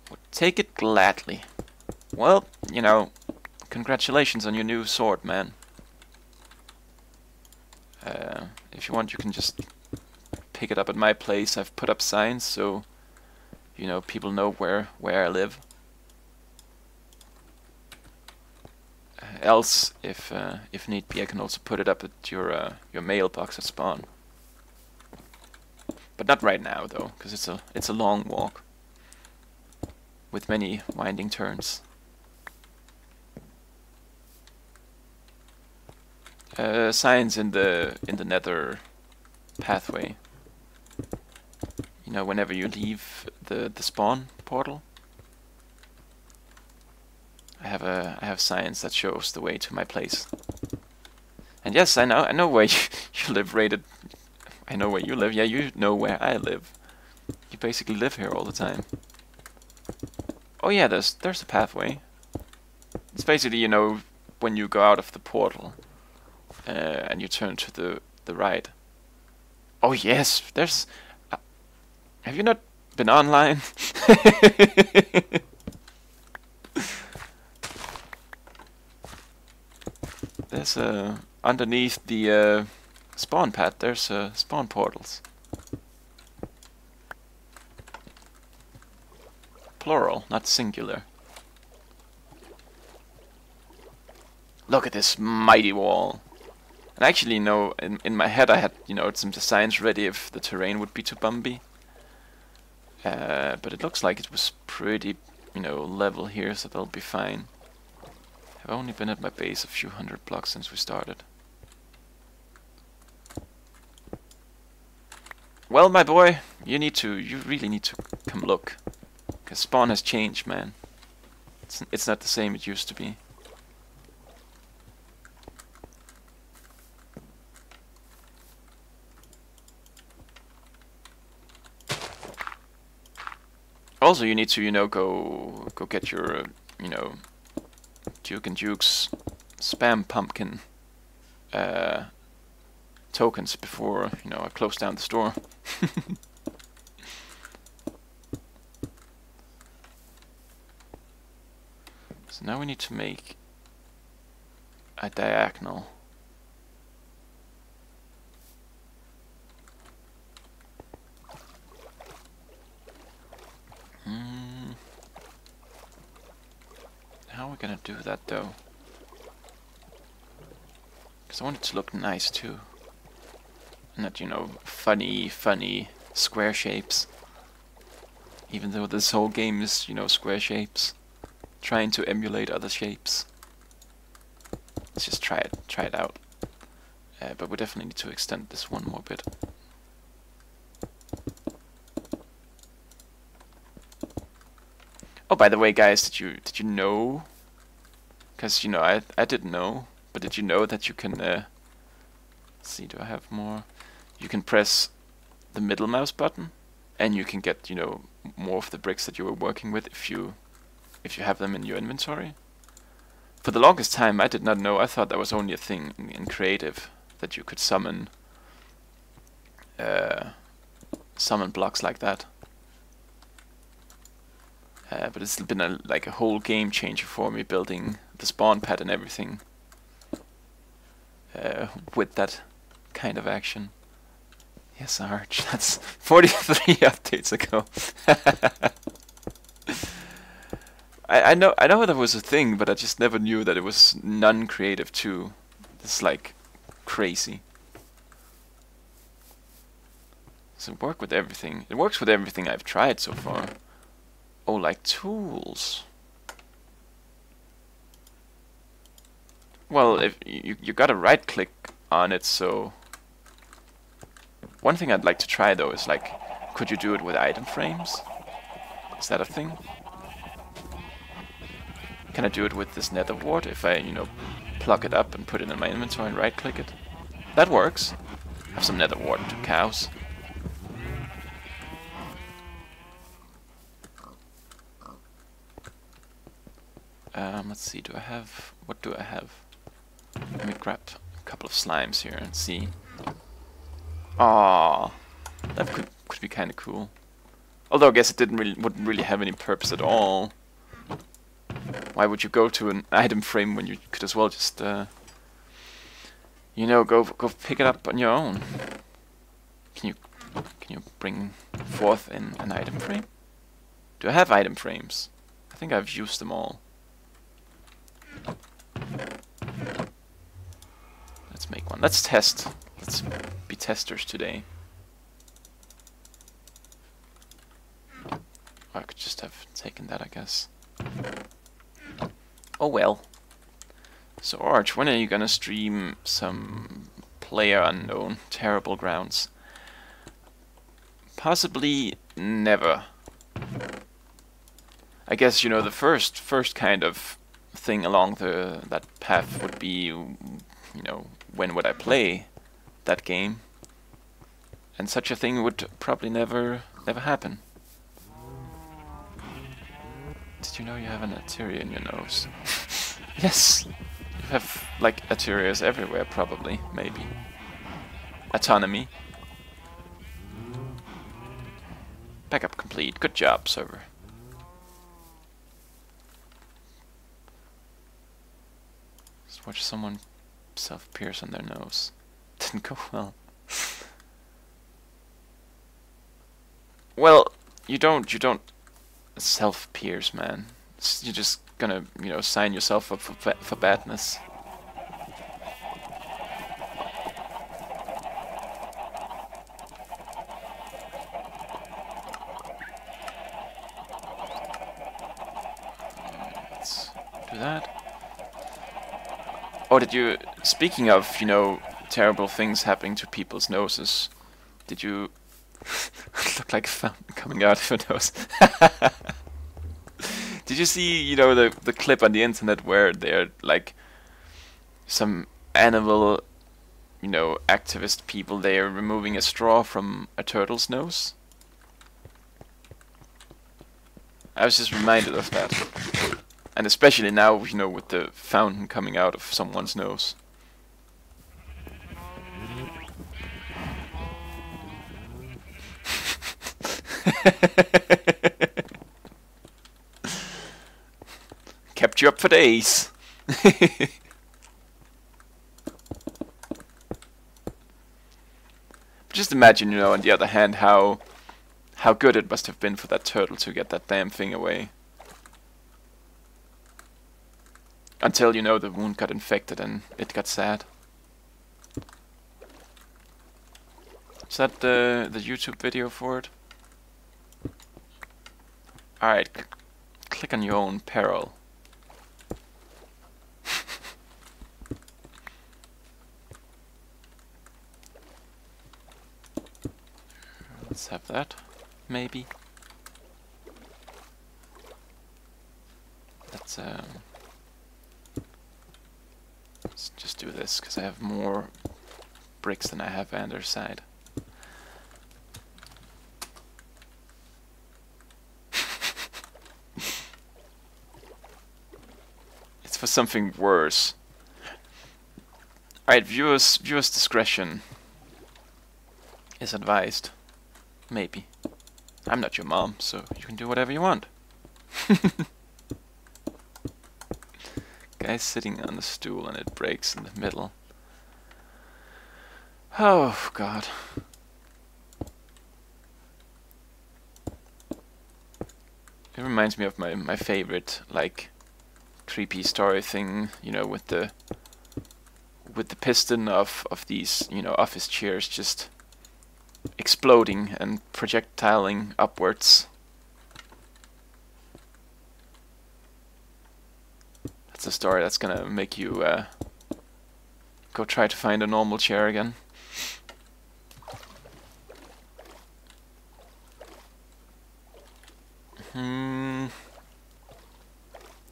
Would take it gladly. Well, you know, congratulations on your new sword, man. If you want, you can just pick it up at my place. I've put up signs so you know people know where I live. Else, if need be, I can also put it up at your mailbox at spawn. But not right now, though, because it's a long walk with many winding turns. Signs in the nether pathway. You know, whenever you leave the spawn portal, I have signs that shows the way to my place. And yes, I know where you live, Rated. I know where you live. Yeah, you know where I live. You basically live here all the time. Oh yeah, there's a pathway. It's basically, you know, when you go out of the portal. And you turn to the right. Oh yes, there's. Have you not been online? There's underneath the spawn pad. There's spawn portals. Plural, not singular. Look at this mighty wall. And actually, no, in my head I had, you know, some designs ready if the terrain would be too bumpy. But it looks like it was pretty, you know, level here, so that'll be fine. I've only been at my base a few hundred blocks since we started. Well, my boy, you really need to come look. Because spawn has changed, man. It's not the same it used to be. Also, you need to, you know, go get your, you know, Duke and Duke's spam pumpkin tokens before, you know, I close down the store. So now we need to make a diagonal. How are we gonna do that though? Because I want it to look nice too. Not, you know, funny square shapes. Even though this whole game is, you know, square shapes. Trying to emulate other shapes. Let's just try it out. But we definitely need to extend this one more bit. Oh, by the way, guys, did you know? Because, you know, I didn't know, but did you know that you can? Let's see, do I have more? You can press the middle mouse button, and you can get, you know, more of the bricks that you were working with if you have them in your inventory. For the longest time, I did not know. I thought that was only a thing in creative that you could summon blocks like that. But it's been like a whole game changer for me, building the spawn pad and everything with that kind of action. Yes, Arch, that's 43 updates ago. I know that was a thing, but I just never knew that it was non-creative too. It's like crazy. So work with everything. It works with everything I've tried so far. Oh, like tools. Well, if you gotta right click on it, so one thing I'd like to try though is like, could you do it with item frames? Is that a thing? Can I do it with this nether wart if I, you know, plug it up and put it in my inventory and right click it? That works. I have some nether wart to cows. Let's see, do I have... what do I have? Let me grab a couple of slimes here and see. Ah, that could be kind of cool. Although I guess it wouldn't really have any purpose at all. Why would you go to an item frame when you could as well just, you know, go pick it up on your own? Can you bring forth in an item frame? Do I have item frames? I think I've used them all. Let's make one. Let's test. Let's be testers today. I could just have taken that, I guess. Oh well. So Arch, when are you gonna stream some PlayerUnknown Terrible Grounds? Possibly never. I guess, you know, the first kind of thing along that path would be, you know, when would I play that game? And such a thing would probably never happen. Did you know you have an arteria in your nose? Yes! You have, like, arterias everywhere, probably, maybe. Autonomy. Backup complete. Good job, server. Just watch someone self-pierce on their nose. Didn't go well. Well, you don't self-pierce, man. You're just gonna, you know, sign yourself up for badness. Let's do that. Oh, did you... Speaking of, you know, terrible things happening to people's noses, did you... look like a fountain coming out of your nose. Did you see, you know, the clip on the internet where they're, like, some animal, you know, activist people, they are removing a straw from a turtle's nose? I was just reminded of that. And especially now, you know, with the fountain coming out of someone's nose. Kept you up for days. Just imagine, you know, on the other hand, how good it must have been for that turtle to get that damn thing away. Until, you know, the wound got infected and it got sad. Is that the YouTube video for it? Alright, click on your own peril. Let's have that, maybe. Let's just do this, because I have more bricks than I have andesite. It's for something worse. Alright, viewers discretion is advised. Maybe. I'm not your mom, so you can do whatever you want. Guy's sitting on the stool and it breaks in the middle. Oh, God. It reminds me of my favorite, like, creepy story thing, you know, with the piston of these, you know, office chairs just exploding and projectiling upwards. That's a story that's gonna make you go try to find a normal chair again.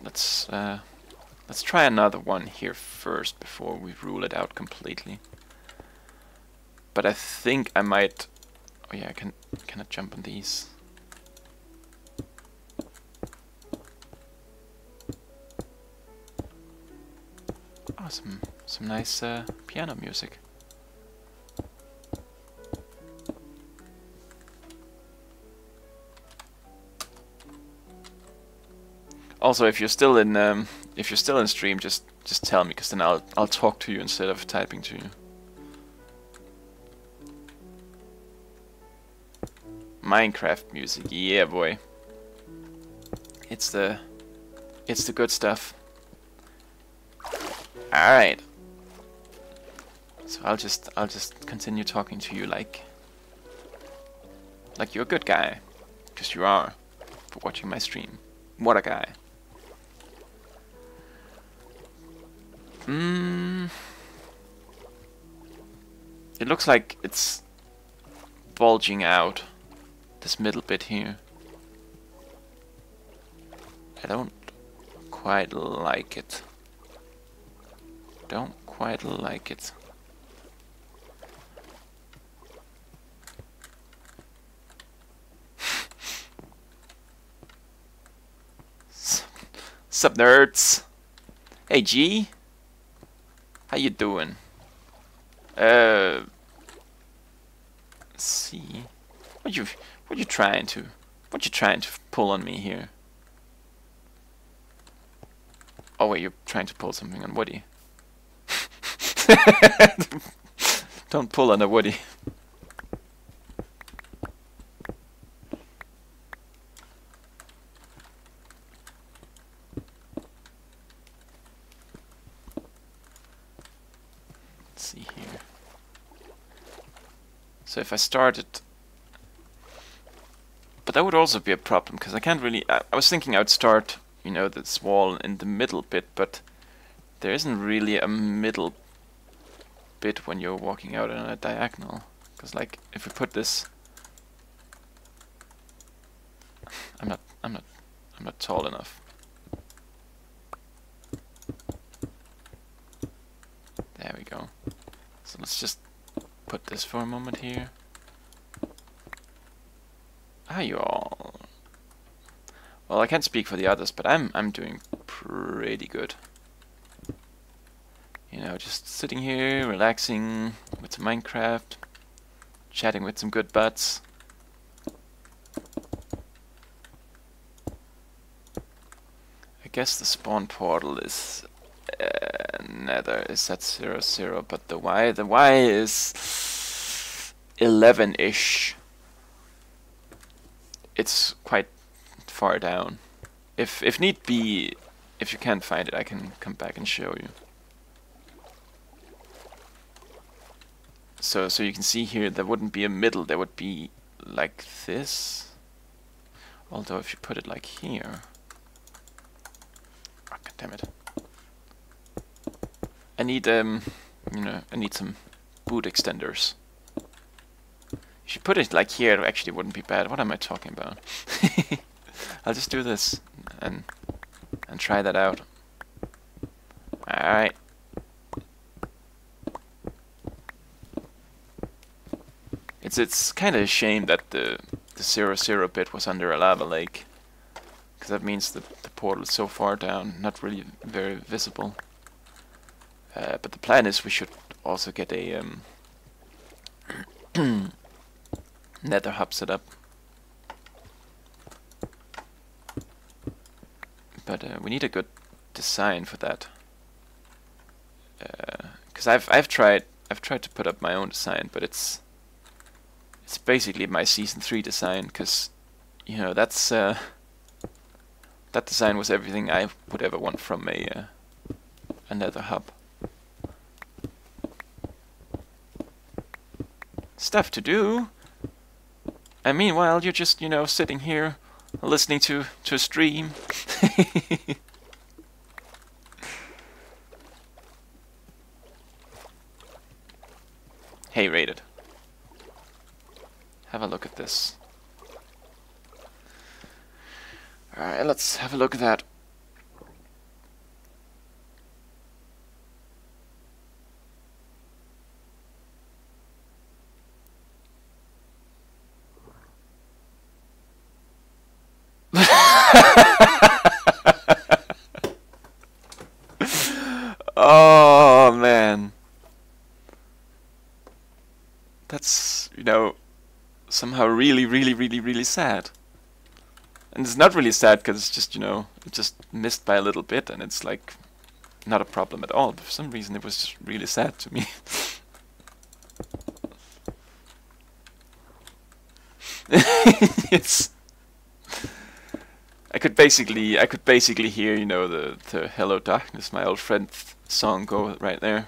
let's try another one here first before we rule it out completely. But I think I might. Oh yeah, can I jump on these? Oh, some nice piano music. Also, if you're still in stream, just tell me, because then I'll talk to you instead of typing to you. Minecraft music, yeah, boy. It's the good stuff. All right. So I'll just continue talking to you like you're a good guy, because you are, for watching my stream. What a guy. It looks like it's bulging out, this middle bit here. I don't quite like it. Don't quite like it. Sup, nerds? Hey, G. How you doing? Let's see. What you trying to pull on me here? Oh wait, you're trying to pull something on Woody. Don't pull on a Woody. Let's see here. So if I started, but that would also be a problem, because I can't really. I was thinking I'd start, you know, this wall in the middle bit, but there isn't really a middle bit when you're walking out on a diagonal. Because like, if we put this, I'm not tall enough. There we go. So let's just put this for a moment here. Hi you all. Well, I can't speak for the others, but I'm doing pretty good. You know, just sitting here, relaxing with some Minecraft, chatting with some good buds. I guess the spawn portal is Nether is at 0, but the Y is 11-ish. It's quite far down. If need be, if you can't find it, I can come back and show you. So you can see here, there wouldn't be a middle, there would be like this. Although if you put it like here, oh, God damn it! I need you know, I need some boot extenders. If you put it like here, it actually wouldn't be bad. What am I talking about? I'll just do this and try that out. All right. It's kind of a shame that the 0 bit was under a lava lake, because that means that the portal is so far down, not really very visible. But the plan is we should also get a nether hub set up. But we need a good design for that. Because I've tried to put up my own design, but it's basically my Season 3 design, because, you know, that's that design was everything I would ever want from a nether hub. Stuff to do. And meanwhile, you're just, you know, sitting here listening to a stream. Hey, Rated. Have a look at this. Alright, let's have a look at that. Oh man, that's, you know, somehow really, really, really, really sad. And it's not really sad because it's just, you know, it just missed by a little bit, and it's like not a problem at all. But for some reason, it was just really sad to me. It's. I could basically hear, you know, the "Hello Darkness, My Old Friend" song go right there.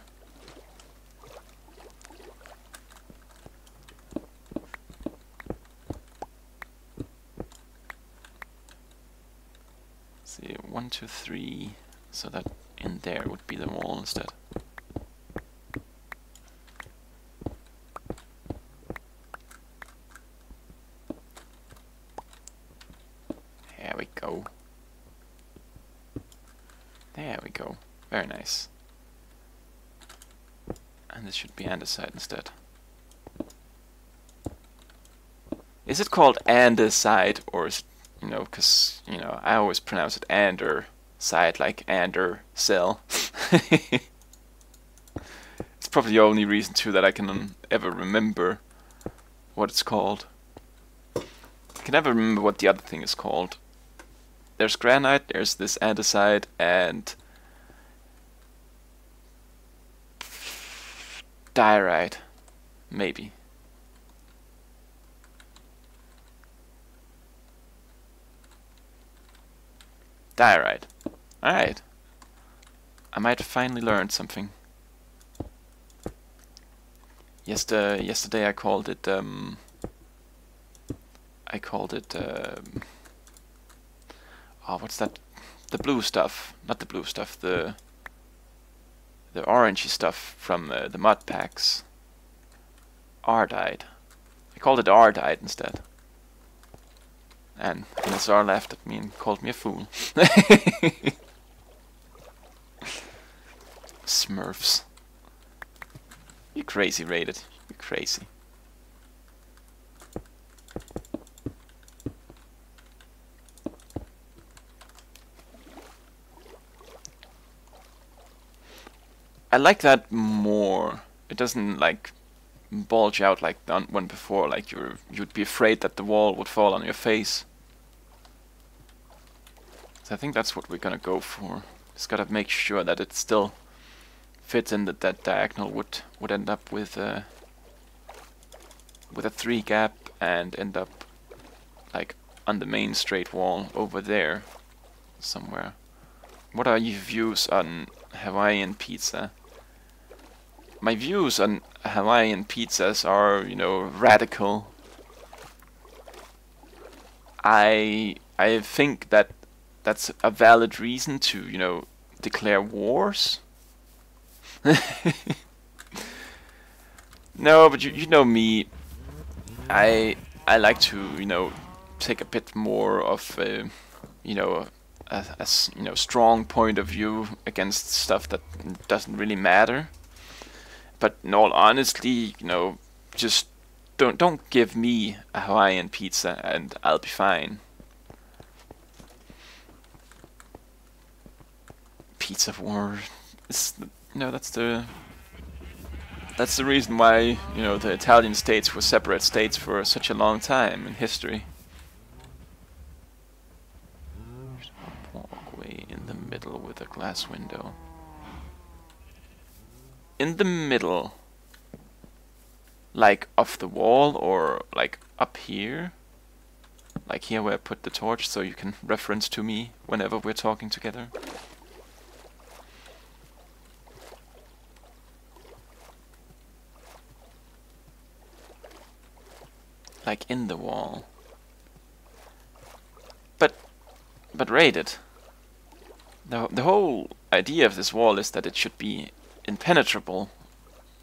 Let's see, 1, 2, 3. So that in there would be the wall instead. There we go. There we go. Very nice. And this should be andesite instead. Is it called andesite, or is it, you know, because, you know, I always pronounce it andersite, like ander cell. It's probably the only reason too that I can ever remember what it's called. I can never remember what the other thing is called. There's granite, there's this andesite, and diorite, maybe. Diorite. Alright. I might have finally learned something. Yesterday I called it oh, what's that? The blue stuff. Not the blue stuff, the orangey stuff from the mud packs. Ardite. I called it Ardite instead. And Nazar laughed at me and called me a fool. Smurfs. You crazy, Rated. You crazy. I like that more. It doesn't like bulge out like the one before, like you'd be afraid that the wall would fall on your face. So I think that's what we're gonna go for. Just gotta make sure that it still fits in that diagonal would end up with a 3 gap and end up like on the main straight wall over there somewhere. What are your views on Hawaiian pizza? My views on Hawaiian pizzas are, you know, radical. I think that that's a valid reason to, you know, declare wars. No, but you know me. I like to, you know, take a bit more of a, you know, a you know, strong point of view against stuff that doesn't really matter. But in all honesty, you know, just don't give me a Hawaiian pizza and I'll be fine. Pizza war. You know, that's the reason why, you know, the Italian states were separate states for such a long time in history. There's a walkway in the middle with a glass window. In the middle, like off the wall or like up here, like here where I put the torch, so you can reference to me whenever we're talking together. Like in the wall. But Rated. The whole idea of this wall is that it should be impenetrable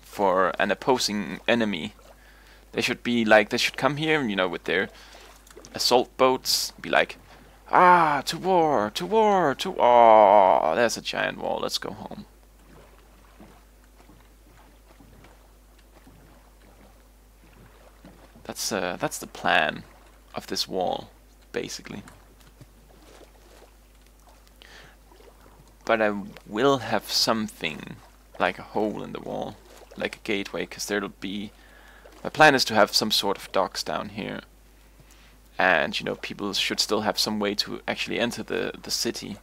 for an opposing enemy. They should be like, they should come here, you know, with their assault boats, be like, ah, to war, to war, to, oh, there's a giant wall, let's go home. That's the plan of this wall, basically. but I will have something like a hole in the wall, like a gateway, because there'll be... My plan is to have some sort of docks down here. And, you know, people should still have some way to actually enter the city.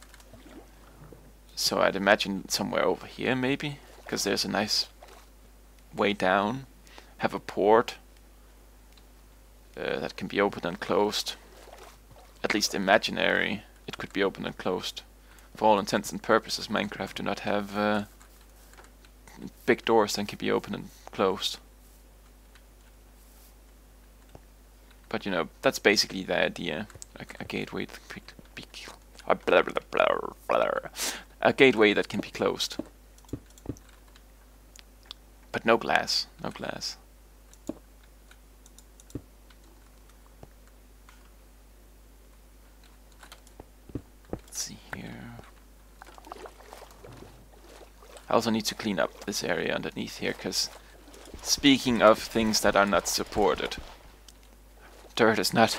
So I'd imagine somewhere over here, maybe, because there's a nice way down. Have a port that can be opened and closed. At least imaginary, it could be opened and closed. For all intents and purposes, Minecraft do not have big doors that can be opened and closed. But you know, that's basically the idea. A gateway that can be a gateway that can be closed. But no glass, no glass. Let's see here. I also need to clean up this area underneath here, because speaking of things that are not supported, dirt is not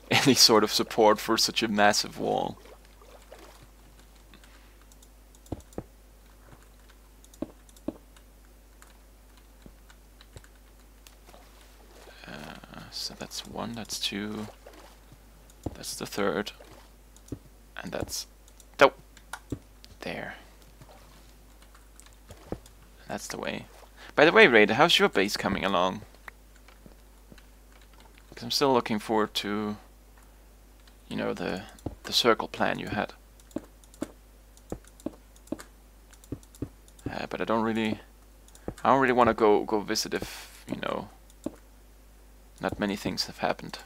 any sort of support for such a massive wall. So that's one, that's two, that's the third, and that's... Nope! There. That's the way. By the way, Raider, how's your base coming along? Because I'm still looking forward to, you know, the circle plan you had. But I don't really want to go visit if, you know, not many things have happened.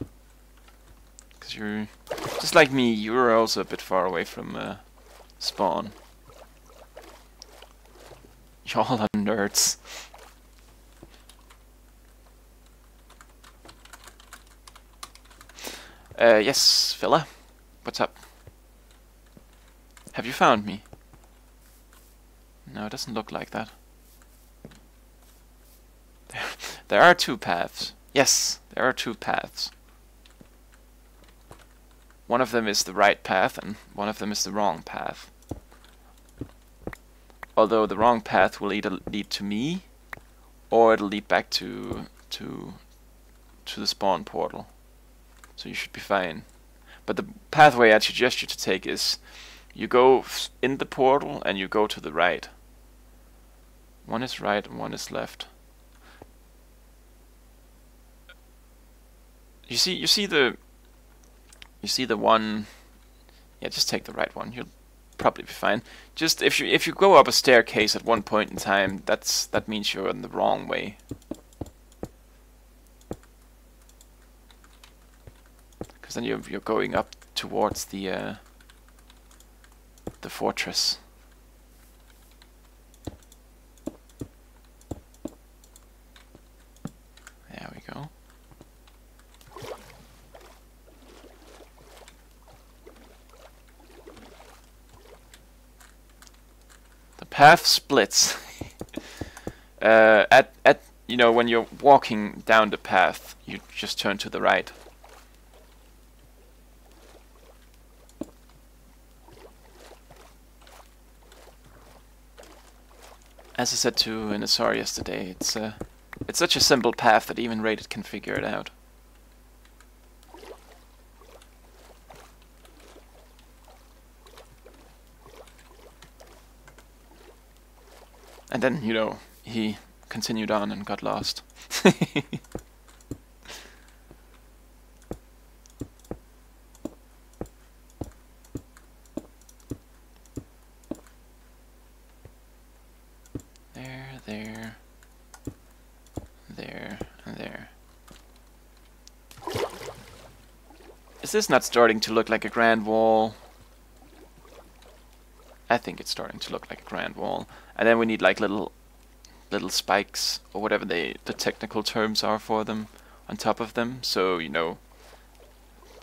Because you're just like me, you're also a bit far away from spawn. Y'all are nerds. Yes, fella. What's up? Have you found me? No, it doesn't look like that. There are two paths. Yes, there are two paths. One of them is the right path, and one of them is the wrong path. Although the wrong path will either lead to me, or it'll lead back to the spawn portal. So you should be fine. But the pathway I'd suggest you to take is you go in the portal and you go to the right. One is right and one is left. You see the one. Yeah, just take the right one. You'll probably be fine. Just if you go up a staircase at one point in time, that means you're in the wrong way. Because then you're going up towards the fortress. There we go. The path splits. At you know, when you're walking down the path, you just turn to the right. As I said to Inasar yesterday, it's such a simple path that even Rated can figure it out. And then, you know, he continued on and got lost. There, and there. Is this not starting to look like a grand wall? I think it's starting to look like a grand wall. And then we need like little spikes, or whatever the technical terms are for them, on top of them, so, you know,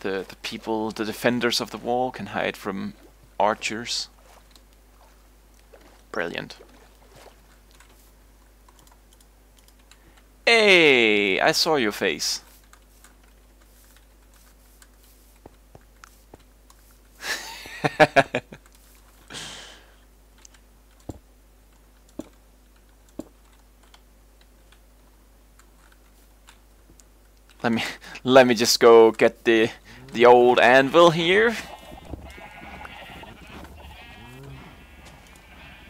the people, the defenders of the wall can hide from archers. Brilliant. Hey, I saw your face. let me just go get the old anvil here.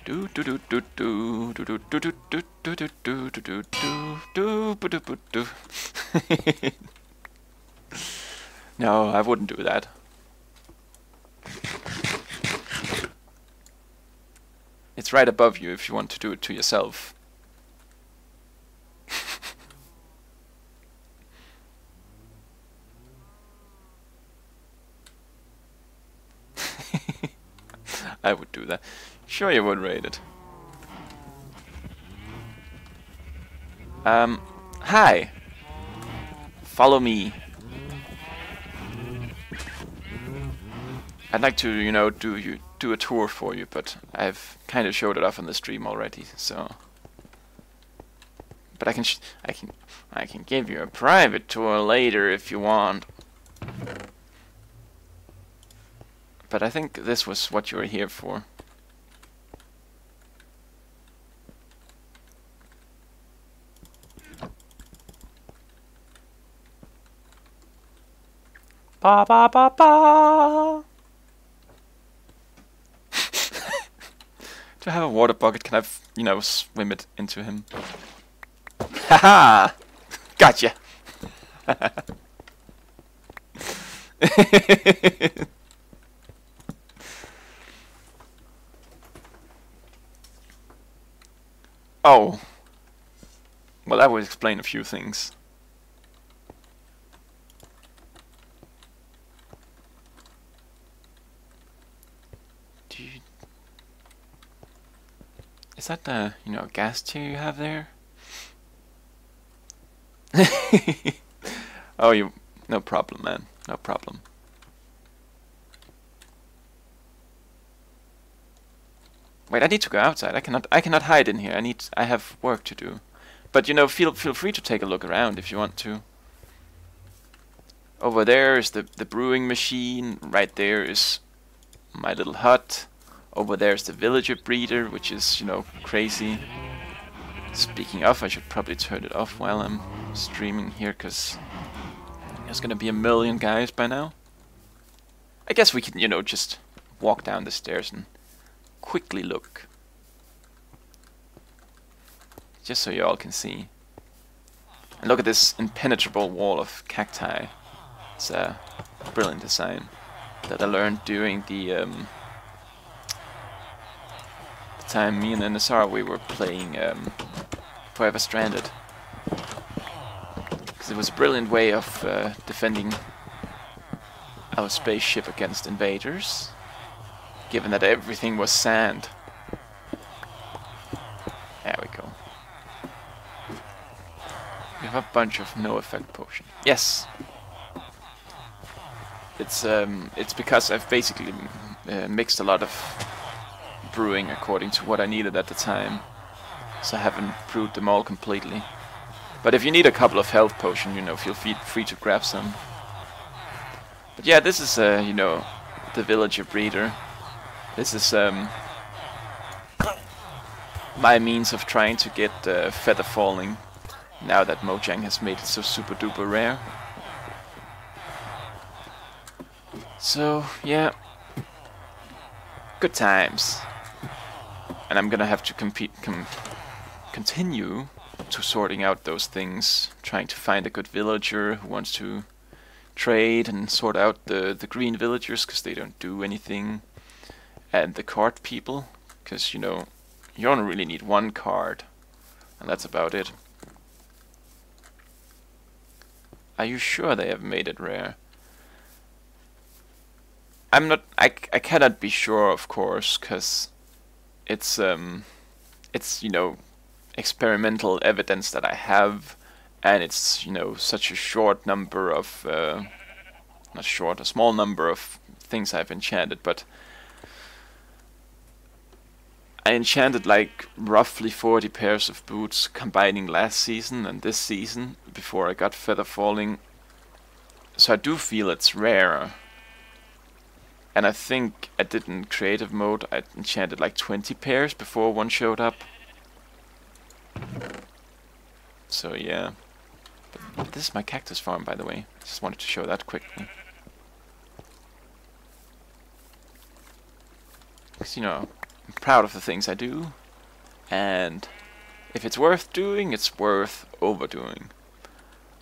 Do do do do do do do do do do do do do do do do do do. No, I wouldn't do that. It's right above you if you want to do it to yourself. I would do that. Sure you would rate it. Hi. Follow me. I'd like to, you know, do a tour for you, but I've kind of showed it off on the stream already, so. But I can give you a private tour later if you want. But I think this was what you were here for. Ba ba ba ba. Do I have a water bucket? Can I, you know, swim it into him? Haha! Gotcha! Oh. Well, that would explain a few things. Is that the, you know, gas tier you have there? Oh, no problem, man. No problem. Wait, I need to go outside. I cannot hide in here. I have work to do. But you know, feel free to take a look around if you want to. Over there is the brewing machine. Right there is my little hut. Over there is the villager breeder, which is, you know, crazy. Speaking of, I should probably turn it off while I'm streaming here, because there's gonna be a million guys by now. I guess we can, you know, just walk down the stairs and quickly look. Just so you all can see. And look at this impenetrable wall of cacti. It's a brilliant design that I learned during the time me and NSR we were playing Forever Stranded. Because it was a brilliant way of defending our spaceship against invaders, given that everything was sand. There we go. We have a bunch of no effect potion. Yes. It's because I've basically mixed a lot of brewing according to what I needed at the time, so I haven't brewed them all completely. But if you need a couple of health potion, you know, feel free to grab some. But yeah, this is you know, the villager breeder. This is my means of trying to get feather falling now that Mojang has made it so super duper rare. So yeah, good times. And I'm gonna have to continue to sorting out those things, trying to find a good villager who wants to trade, and sort out the green villagers because they don't do anything, and the card people, because you know, you only really need one card, and that's about it. Are you sure they have made it rare? I'm not. I cannot be sure, of course, because it's you know, experimental evidence that I have, and it's, you know, such a short number of not short, a small number of things I've enchanted, but I enchanted like roughly 40 pairs of boots combining last season and this season before I got feather falling, so I do feel it's rare. And I think I did in creative mode, I enchanted like 20 pairs before one showed up. So yeah. But this is my cactus farm, by the way. Just wanted to show that quickly. Because, you know, I'm proud of the things I do. And if it's worth doing, it's worth overdoing.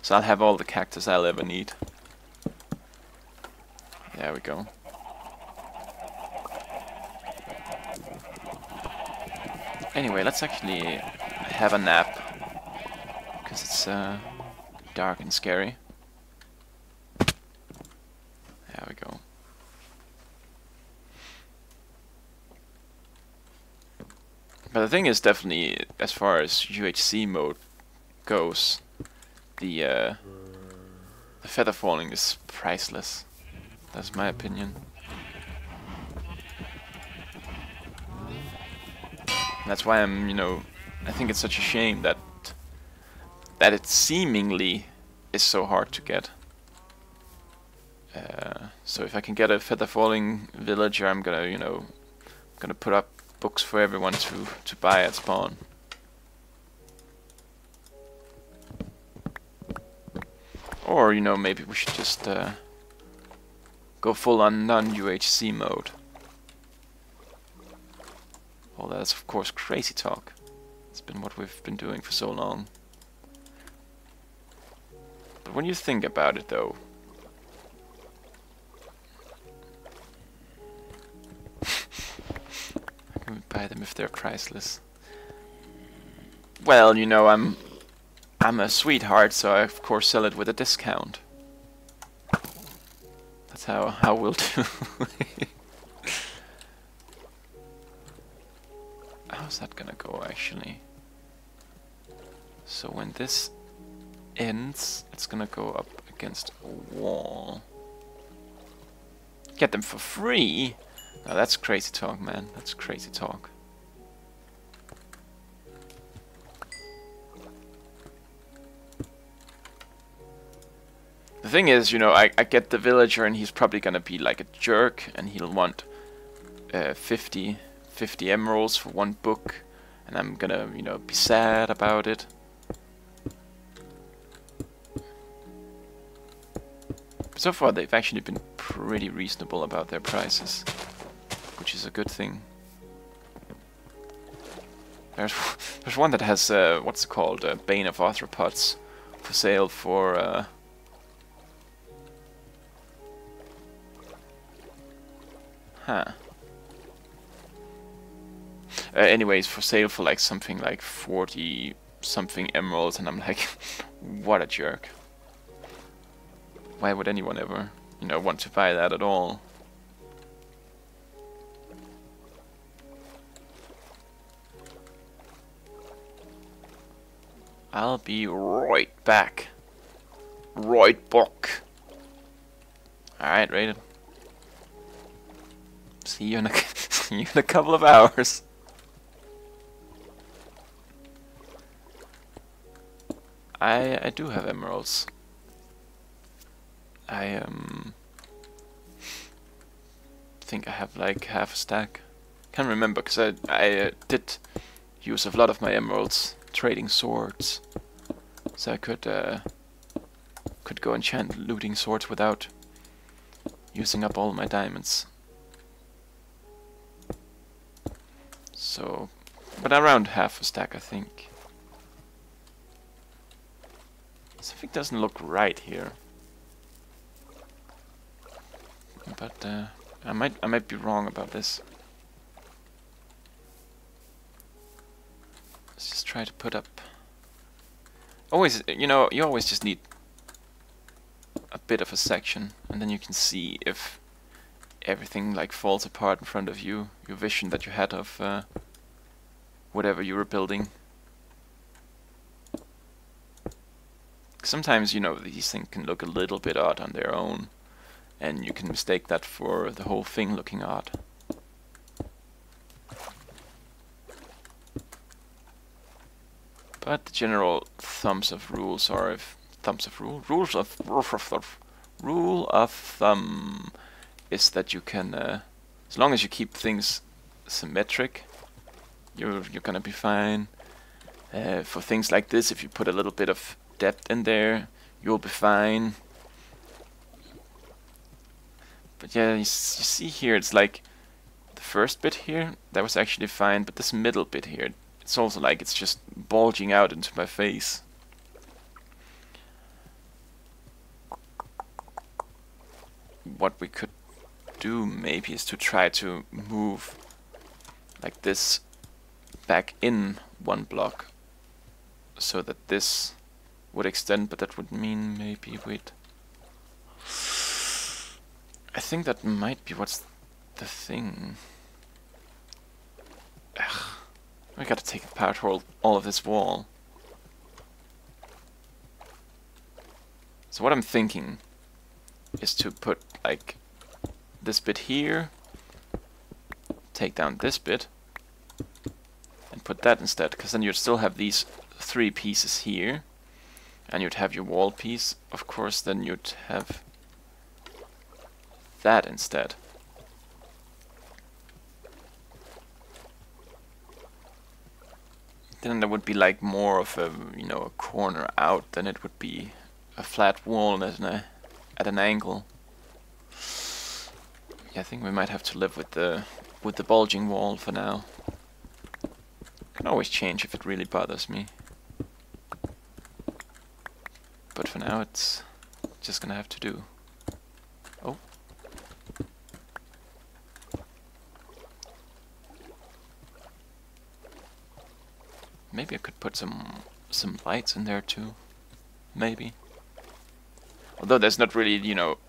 So I'll have all the cactus I'll ever need. There we go. Anyway, let's actually have a nap. Because it's dark and scary. There we go. But the thing is definitely, as far as UHC mode goes, the feather falling is priceless. That's my opinion. That's why I'm, you know, I think it's such a shame that it seemingly is so hard to get. So if I can get a feather falling villager, I'm gonna, you know, gonna put up books for everyone to buy at spawn. Or, you know, maybe we should just go full on non-UHC mode. Well, that's of course crazy talk. It's been what we've been doing for so long. But when you think about it though, how can we buy them if they're priceless? Well, you know, I'm a sweetheart, so I of course sell it with a discount. That's how we'll do. How's that gonna go actually? So when this ends, it's gonna go up against a wall. Get them for free? Now that's crazy talk, man. That's crazy talk. The thing is, you know, I get the villager and he's probably gonna be like a jerk and he'll want 50 emeralds for one book, and I'm gonna, you know, be sad about it. But so far they've actually been pretty reasonable about their prices, which is a good thing. There's one that has what's it called, Bane of Arthropods for sale for anyways, for sale for like something like 40 something emeralds, and I'm like, what a jerk. Why would anyone ever, you know, want to buy that at all? I'll be right back. Right back. Alright, rated. See you in a see you in a couple of hours. I do have emeralds. I think I have like half a stack. Can't remember because I did use a lot of my emeralds trading swords, so I could go enchant looting swords without using up all my diamonds. So, but around half a stack, I think. Something doesn't look right here, but I might be wrong about this. Let's just try to put up. Always, you know, you always just need a bit of a section, and then you can see if everything like falls apart in front of you. Your vision that you had of whatever you were building. Sometimes, you know, these things can look a little bit odd on their own, and you can mistake that for the whole thing looking odd. But the general rules of thumb is that you can, as long as you keep things symmetric, you're gonna be fine. For things like this, if you put a little bit of depth in there, you'll be fine. But yeah, you see here, it's like the first bit here, that was actually fine, but this middle bit here, it's also like it's just bulging out into my face. What we could do maybe is to try to move like this back in one block so that this would extend, but that would mean maybe wait. I think that might be what's the thing. Ugh. I gotta take apart all of this wall. So what I'm thinking is to put like this bit here, take down this bit, and put that instead, because then you'd still have these 3 pieces here, and you'd have your wall piece. Of course, then you'd have that instead. Then there would be like more of a, you know, a corner out than it would be a flat wall at an angle. Yeah, I think we might have to live with the bulging wall for now. Can always change if it really bothers me. But for now it's just gonna have to do. Oh. Maybe I could put some lights in there too. Maybe. Although there's not really, you know,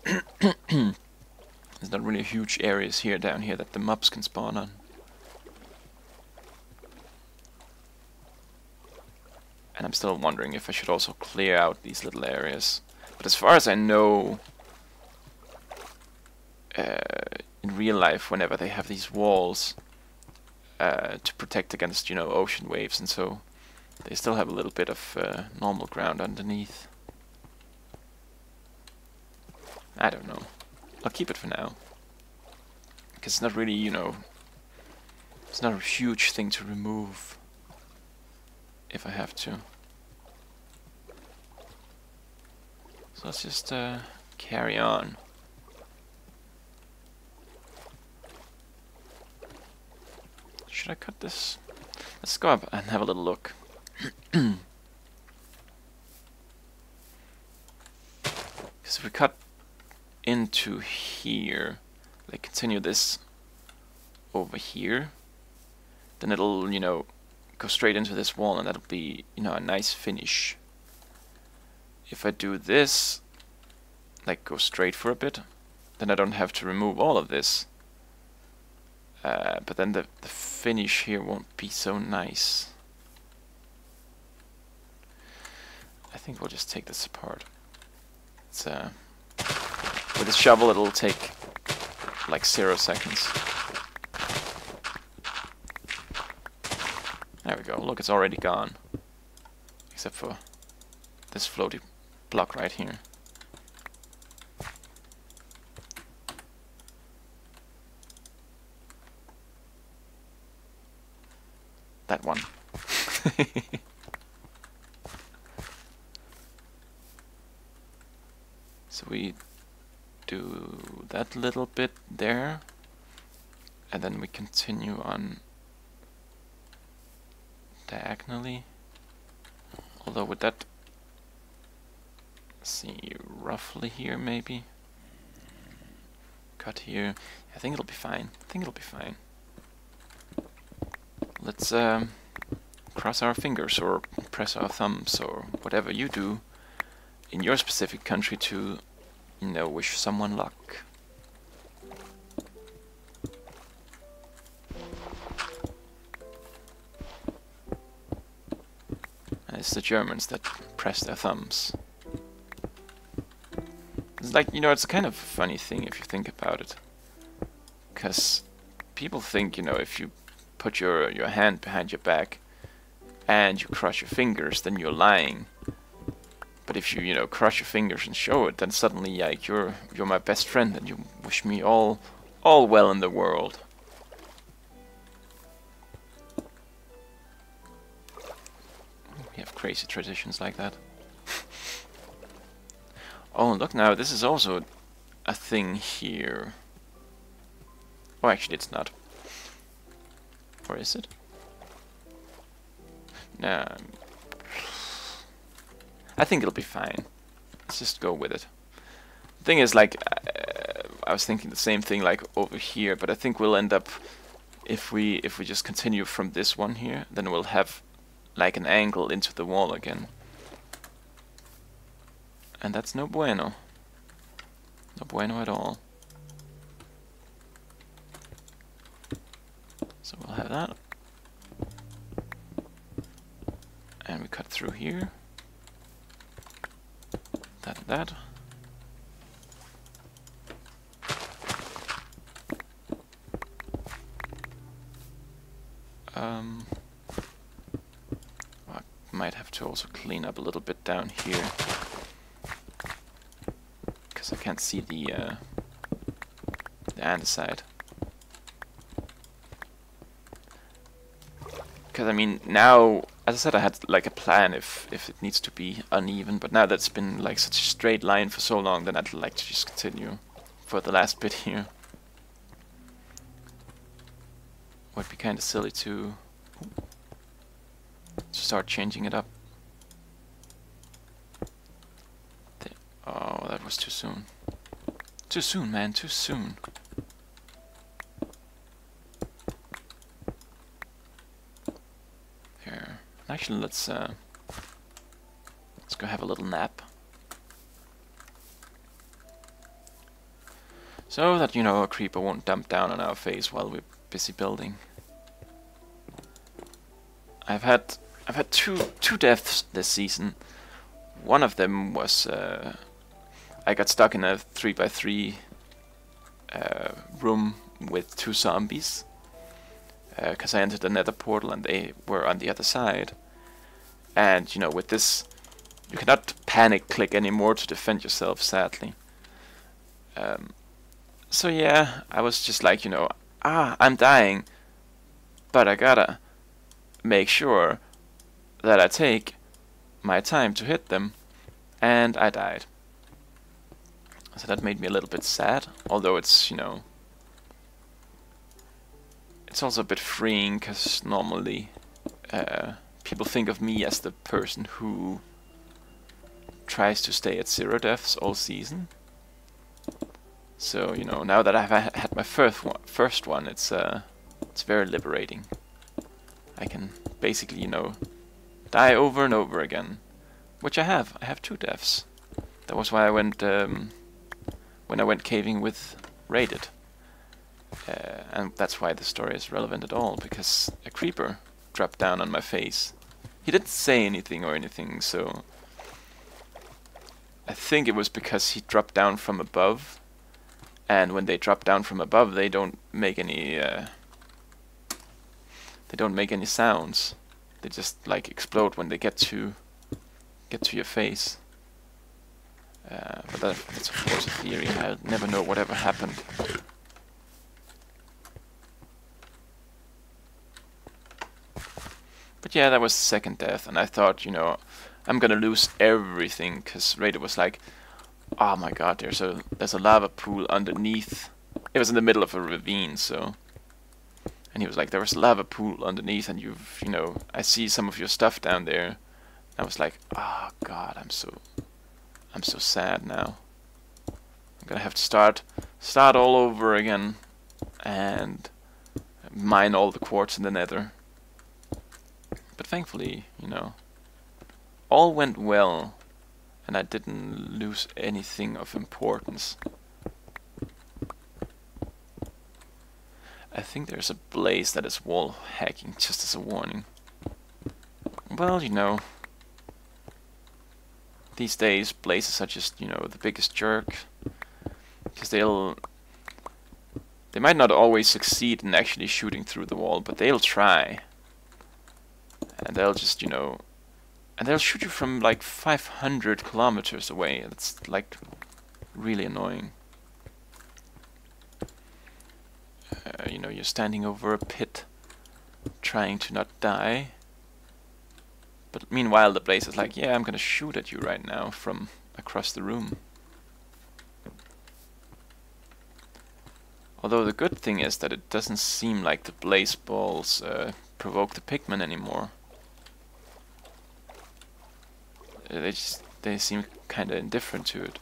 there's not really huge areas here down here that the mobs can spawn on. And I'm still wondering if I should also clear out these little areas. But as far as I know, in real life, whenever they have these walls to protect against, you know, ocean waves and so, they still have a little bit of normal ground underneath. I don't know. I'll keep it for now. Because it's not really, you know, it's not a huge thing to remove if I have to. So let's just carry on. Should I cut this? Let's go up and have a little look. Because if we cut into here, like continue this over here, then it'll, you know, go straight into this wall, and that'll be, you know, a nice finish. If I do this, like go straight for a bit, then I don't have to remove all of this. But then the finish here won't be so nice. I think we'll just take this apart. It's with a shovel it'll take like 0 seconds. There we go. Look, it's already gone. Except for this floaty block right here. That one. So we do that little bit there, and then we continue on diagonally. Although with that, let's see, roughly here maybe. Cut here. I think it'll be fine. I think it'll be fine. Let's cross our fingers or press our thumbs or whatever you do in your specific country to, you know, wish someone luck. And it's the Germans that press their thumbs. It's like, you know, it's kind of a funny thing if you think about it. Because people think, you know, if you put your hand behind your back and you cross your fingers, then you're lying. But if you know, cross your fingers and show it, then suddenly, like, you're my best friend and you wish me all well in the world. We have crazy traditions like that. Oh, look now, this is also a thing here. Oh, actually it's not. Or is it? Nah. I think it'll be fine. Let's just go with it. The thing is, like, I was thinking the same thing, like, over here, but I think we'll end up, if we just continue from this one here, then we'll have, like, an angle into the wall again. And that's no bueno. No bueno at all. So we'll have that. And we cut through here. That and that. I might have to also clean up a little bit down here, because I can't see the andesite. Because I mean, now, as I said, I had like a plan if it needs to be uneven, but now that's been like such a straight line for so long, then I'd like to just continue for the last bit here. Would be kind of silly to start changing it up. Oh, that was too soon. Too soon, man, too soon. Here, actually, let's go have a little nap. So that, you know, a creeper won't dump down on our face while we're busy building. I've had two deaths this season. One of them was I got stuck in a 3x3 room with 2 zombies because I entered the nether portal and they were on the other side. And you know, with this, you cannot panic click anymore to defend yourself, sadly. So yeah, I was just like, you know, I'm dying, but I gotta make sure that I take my time to hit them, and I died. So that made me a little bit sad, although it's, you know, it's also a bit freeing, because normally people think of me as the person who tries to stay at 0 deaths all season. So, you know, now that I've had my first one, it's very liberating. I can basically, you know, die over and over again, which I have. I have 2 deaths. That was why I went when I went caving with Raided, and that's why the story is relevant at all, because a creeper dropped down on my face. He didn't say anything or anything, so I think it was because he dropped down from above. And when they drop down from above, they don't make any sounds. They just like explode when they get to your face. But that's of course a theory. I'll never know whatever happened. But yeah, that was the second death, and I thought, you know, I'm gonna lose everything, because Raider was like, oh my god, there's a lava pool underneath. It was in the middle of a ravine, so. And he was like, there was a lava pool underneath, and you know, I see some of your stuff down there. I was like, oh god, I'm so sad now. I'm gonna have to start all over again, and mine all the quartz in the nether. But thankfully, you know, all went well. And I didn't lose anything of importance. I think there's a blaze that is wall hacking, just as a warning. Well, you know, these days blazes are just, you know, the biggest jerk. Because they might not always succeed in actually shooting through the wall, but they'll try. And they'll just, you know, and they'll shoot you from like 500 kilometers away. That's like really annoying. You know, you're standing over a pit, trying to not die, But meanwhile the blaze is like, yeah, I'm gonna shoot at you right now from across the room. Although the good thing is that it doesn't seem like the blaze balls provoke the pigmen anymore. They seem kinda indifferent to it.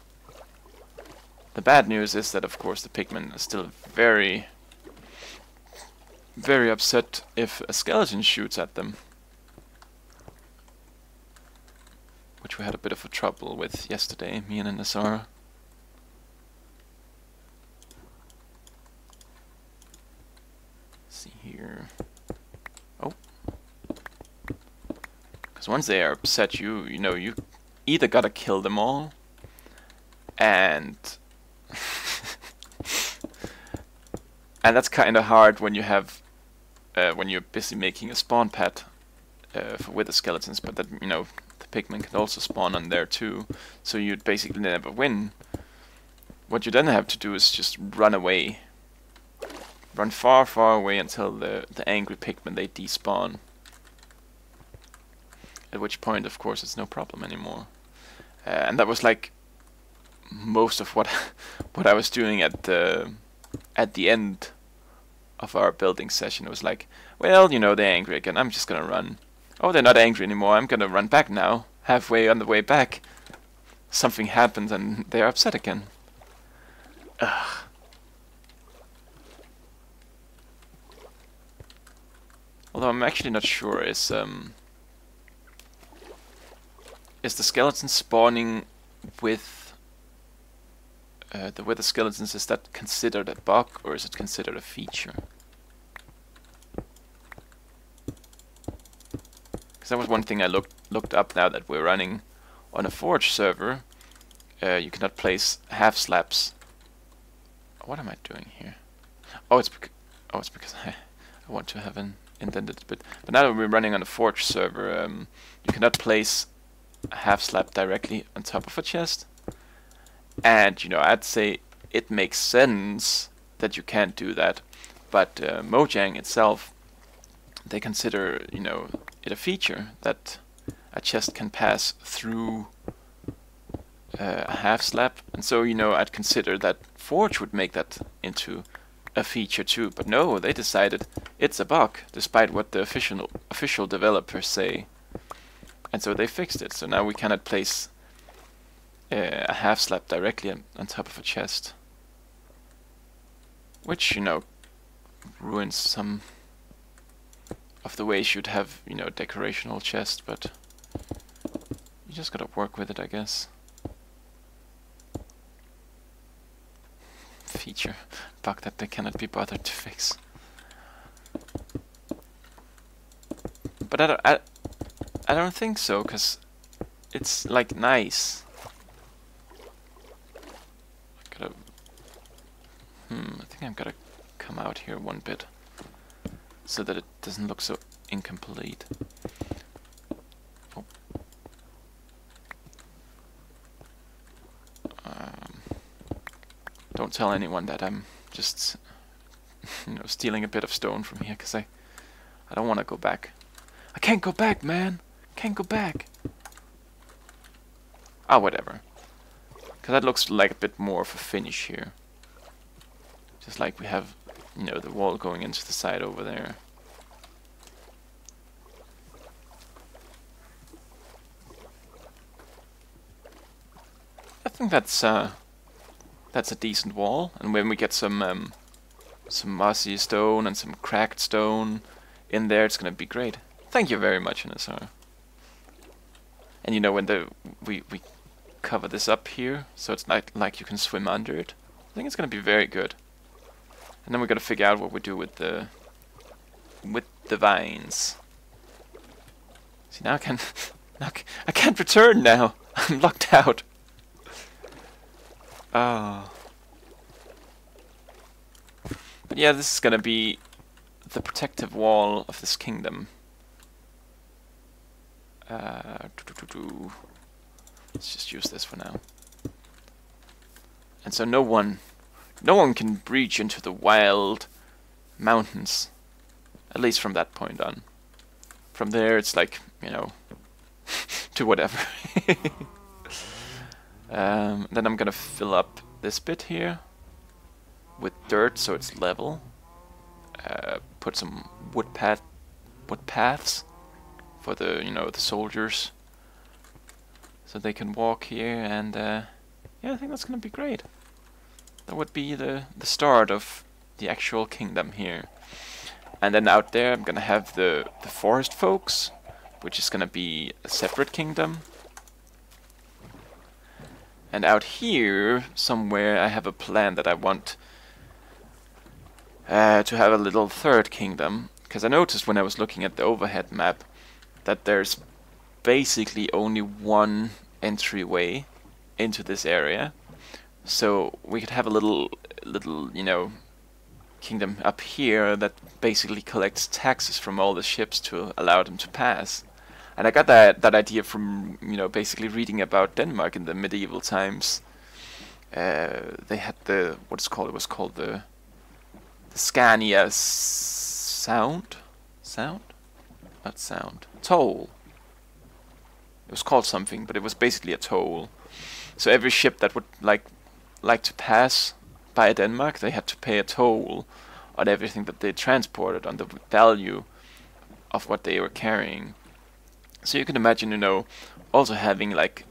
The bad news is that of course the pigmen are still very upset if a skeleton shoots at them. Which we had a bit of a trouble with yesterday, me and Nasara. See here. Oh. Because once they are upset, you know, you either gotta kill them all, and and that's kind of hard when you have when you're busy making a spawn pad for wither skeletons, but that, you know, the pigmen can also spawn on there too, so you'd basically never win. What you then have to do is just run away. Run far, far away until the angry pigmen, they despawn. At which point, of course, it's no problem anymore. And that was like most of what what I was doing at the end of our building session. It was like, well, you know, they're angry again. I'm just gonna run. Oh, they're not angry anymore. I'm gonna run back now. Halfway on the way back, something happens and they're upset again. Ugh. Although I'm actually not sure, is the skeleton spawning with the wither skeletons, is that considered a bug or is it considered a feature? Because that was one thing I looked up now that we're running on a Forge server. You cannot place half slabs. What am I doing here? Oh, it's because I want to have an indented bit. But now that we're running on a Forge server, you cannot place a half slab directly on top of a chest. And, you know, I'd say it makes sense that you can't do that. But Mojang itself, they consider, you know, it a feature that a chest can pass through a half slab. And so, you know, I'd consider that Forge would make that into a feature too. But no, they decided it's a bug, despite what the official developers say. And so they fixed it. So now we cannot place a half slab directly on top of a chest, which, you know, ruins some of the ways you'd have, you know, decorational chest, but you just gotta work with it, I guess. Feature bug that they cannot be bothered to fix. But I don't think so, because it's like nice. I think I'm gonna come out here one bit so that it doesn't look so incomplete. Oh. Don't tell anyone that I'm just, you know, stealing a bit of stone from here, because I don't want to go back. I can't go back, man. Can't go back. Ah, whatever. Because that looks like a bit more of a finish here. Just like we have, you know, the wall going into the side over there. I think that's a decent wall, and when we get some mossy stone and some cracked stone in there, it's gonna be great. Thank you very much, NSR. And you know, when we cover this up here, so it's not like you can swim under it, I think it's gonna be very good. And then we're gonna figure out what we do with the vines. See, now I can't return now. I'm locked out. Oh. But yeah, this is gonna be the protective wall of this kingdom. Let's just use this for now. And so no one can breach into the wild mountains, at least from that point on. From there, it's like, you know, to whatever. Then I'm gonna fill up this bit here with dirt so it's level. Put some wood paths for the the soldiers, so they can walk here, and yeah, I think that's gonna be great. That would be the start of the actual kingdom here. And then out there I'm gonna have the forest folks, which is gonna be a separate kingdom. And out here somewhere I have a plan that I want to have a little third kingdom, because I noticed when I was looking at the overhead map that there's basically only one entryway into this area. So we could have a little kingdom up here that basically collects taxes from all the ships to allow them to pass. And I got that idea from basically reading about Denmark in the medieval times. They had the it was called the Scania toll. It was called something, but it was basically a toll. So every ship that would like to pass by Denmark, they had to pay a toll on everything that they transported, on the value of what they were carrying. So you can imagine, also having like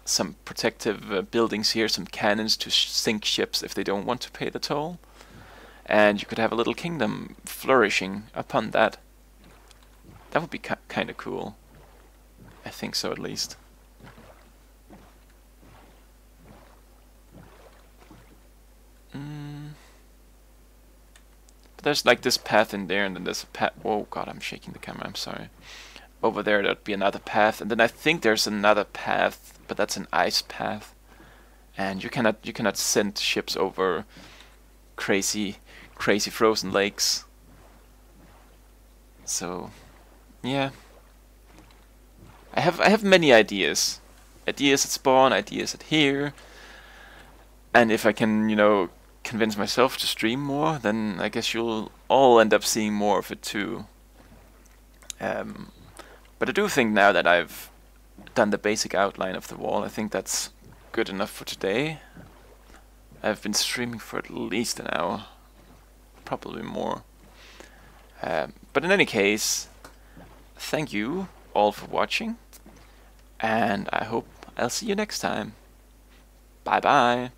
some protective buildings here, some cannons to sink ships if they don't want to pay the toll. And you could have a little kingdom flourishing upon that. That would be kind of cool. I think so, at least. But there's like this path in there, and then there's a path. Oh god, I'm shaking the camera, I'm sorry. Over there there'd be another path, and then I think there's another path, but that's an ice path. And you cannot send ships over crazy frozen lakes. So yeah, I have many ideas at spawn, ideas at here, and if I can convince myself to stream more, then I guess you'll all end up seeing more of it too. But I do think now that I've done the basic outline of the wall, I think that's good enough for today. I've been streaming for at least an hour, probably more. But in any case, thank you all for watching, and I hope I'll see you next time. Bye bye.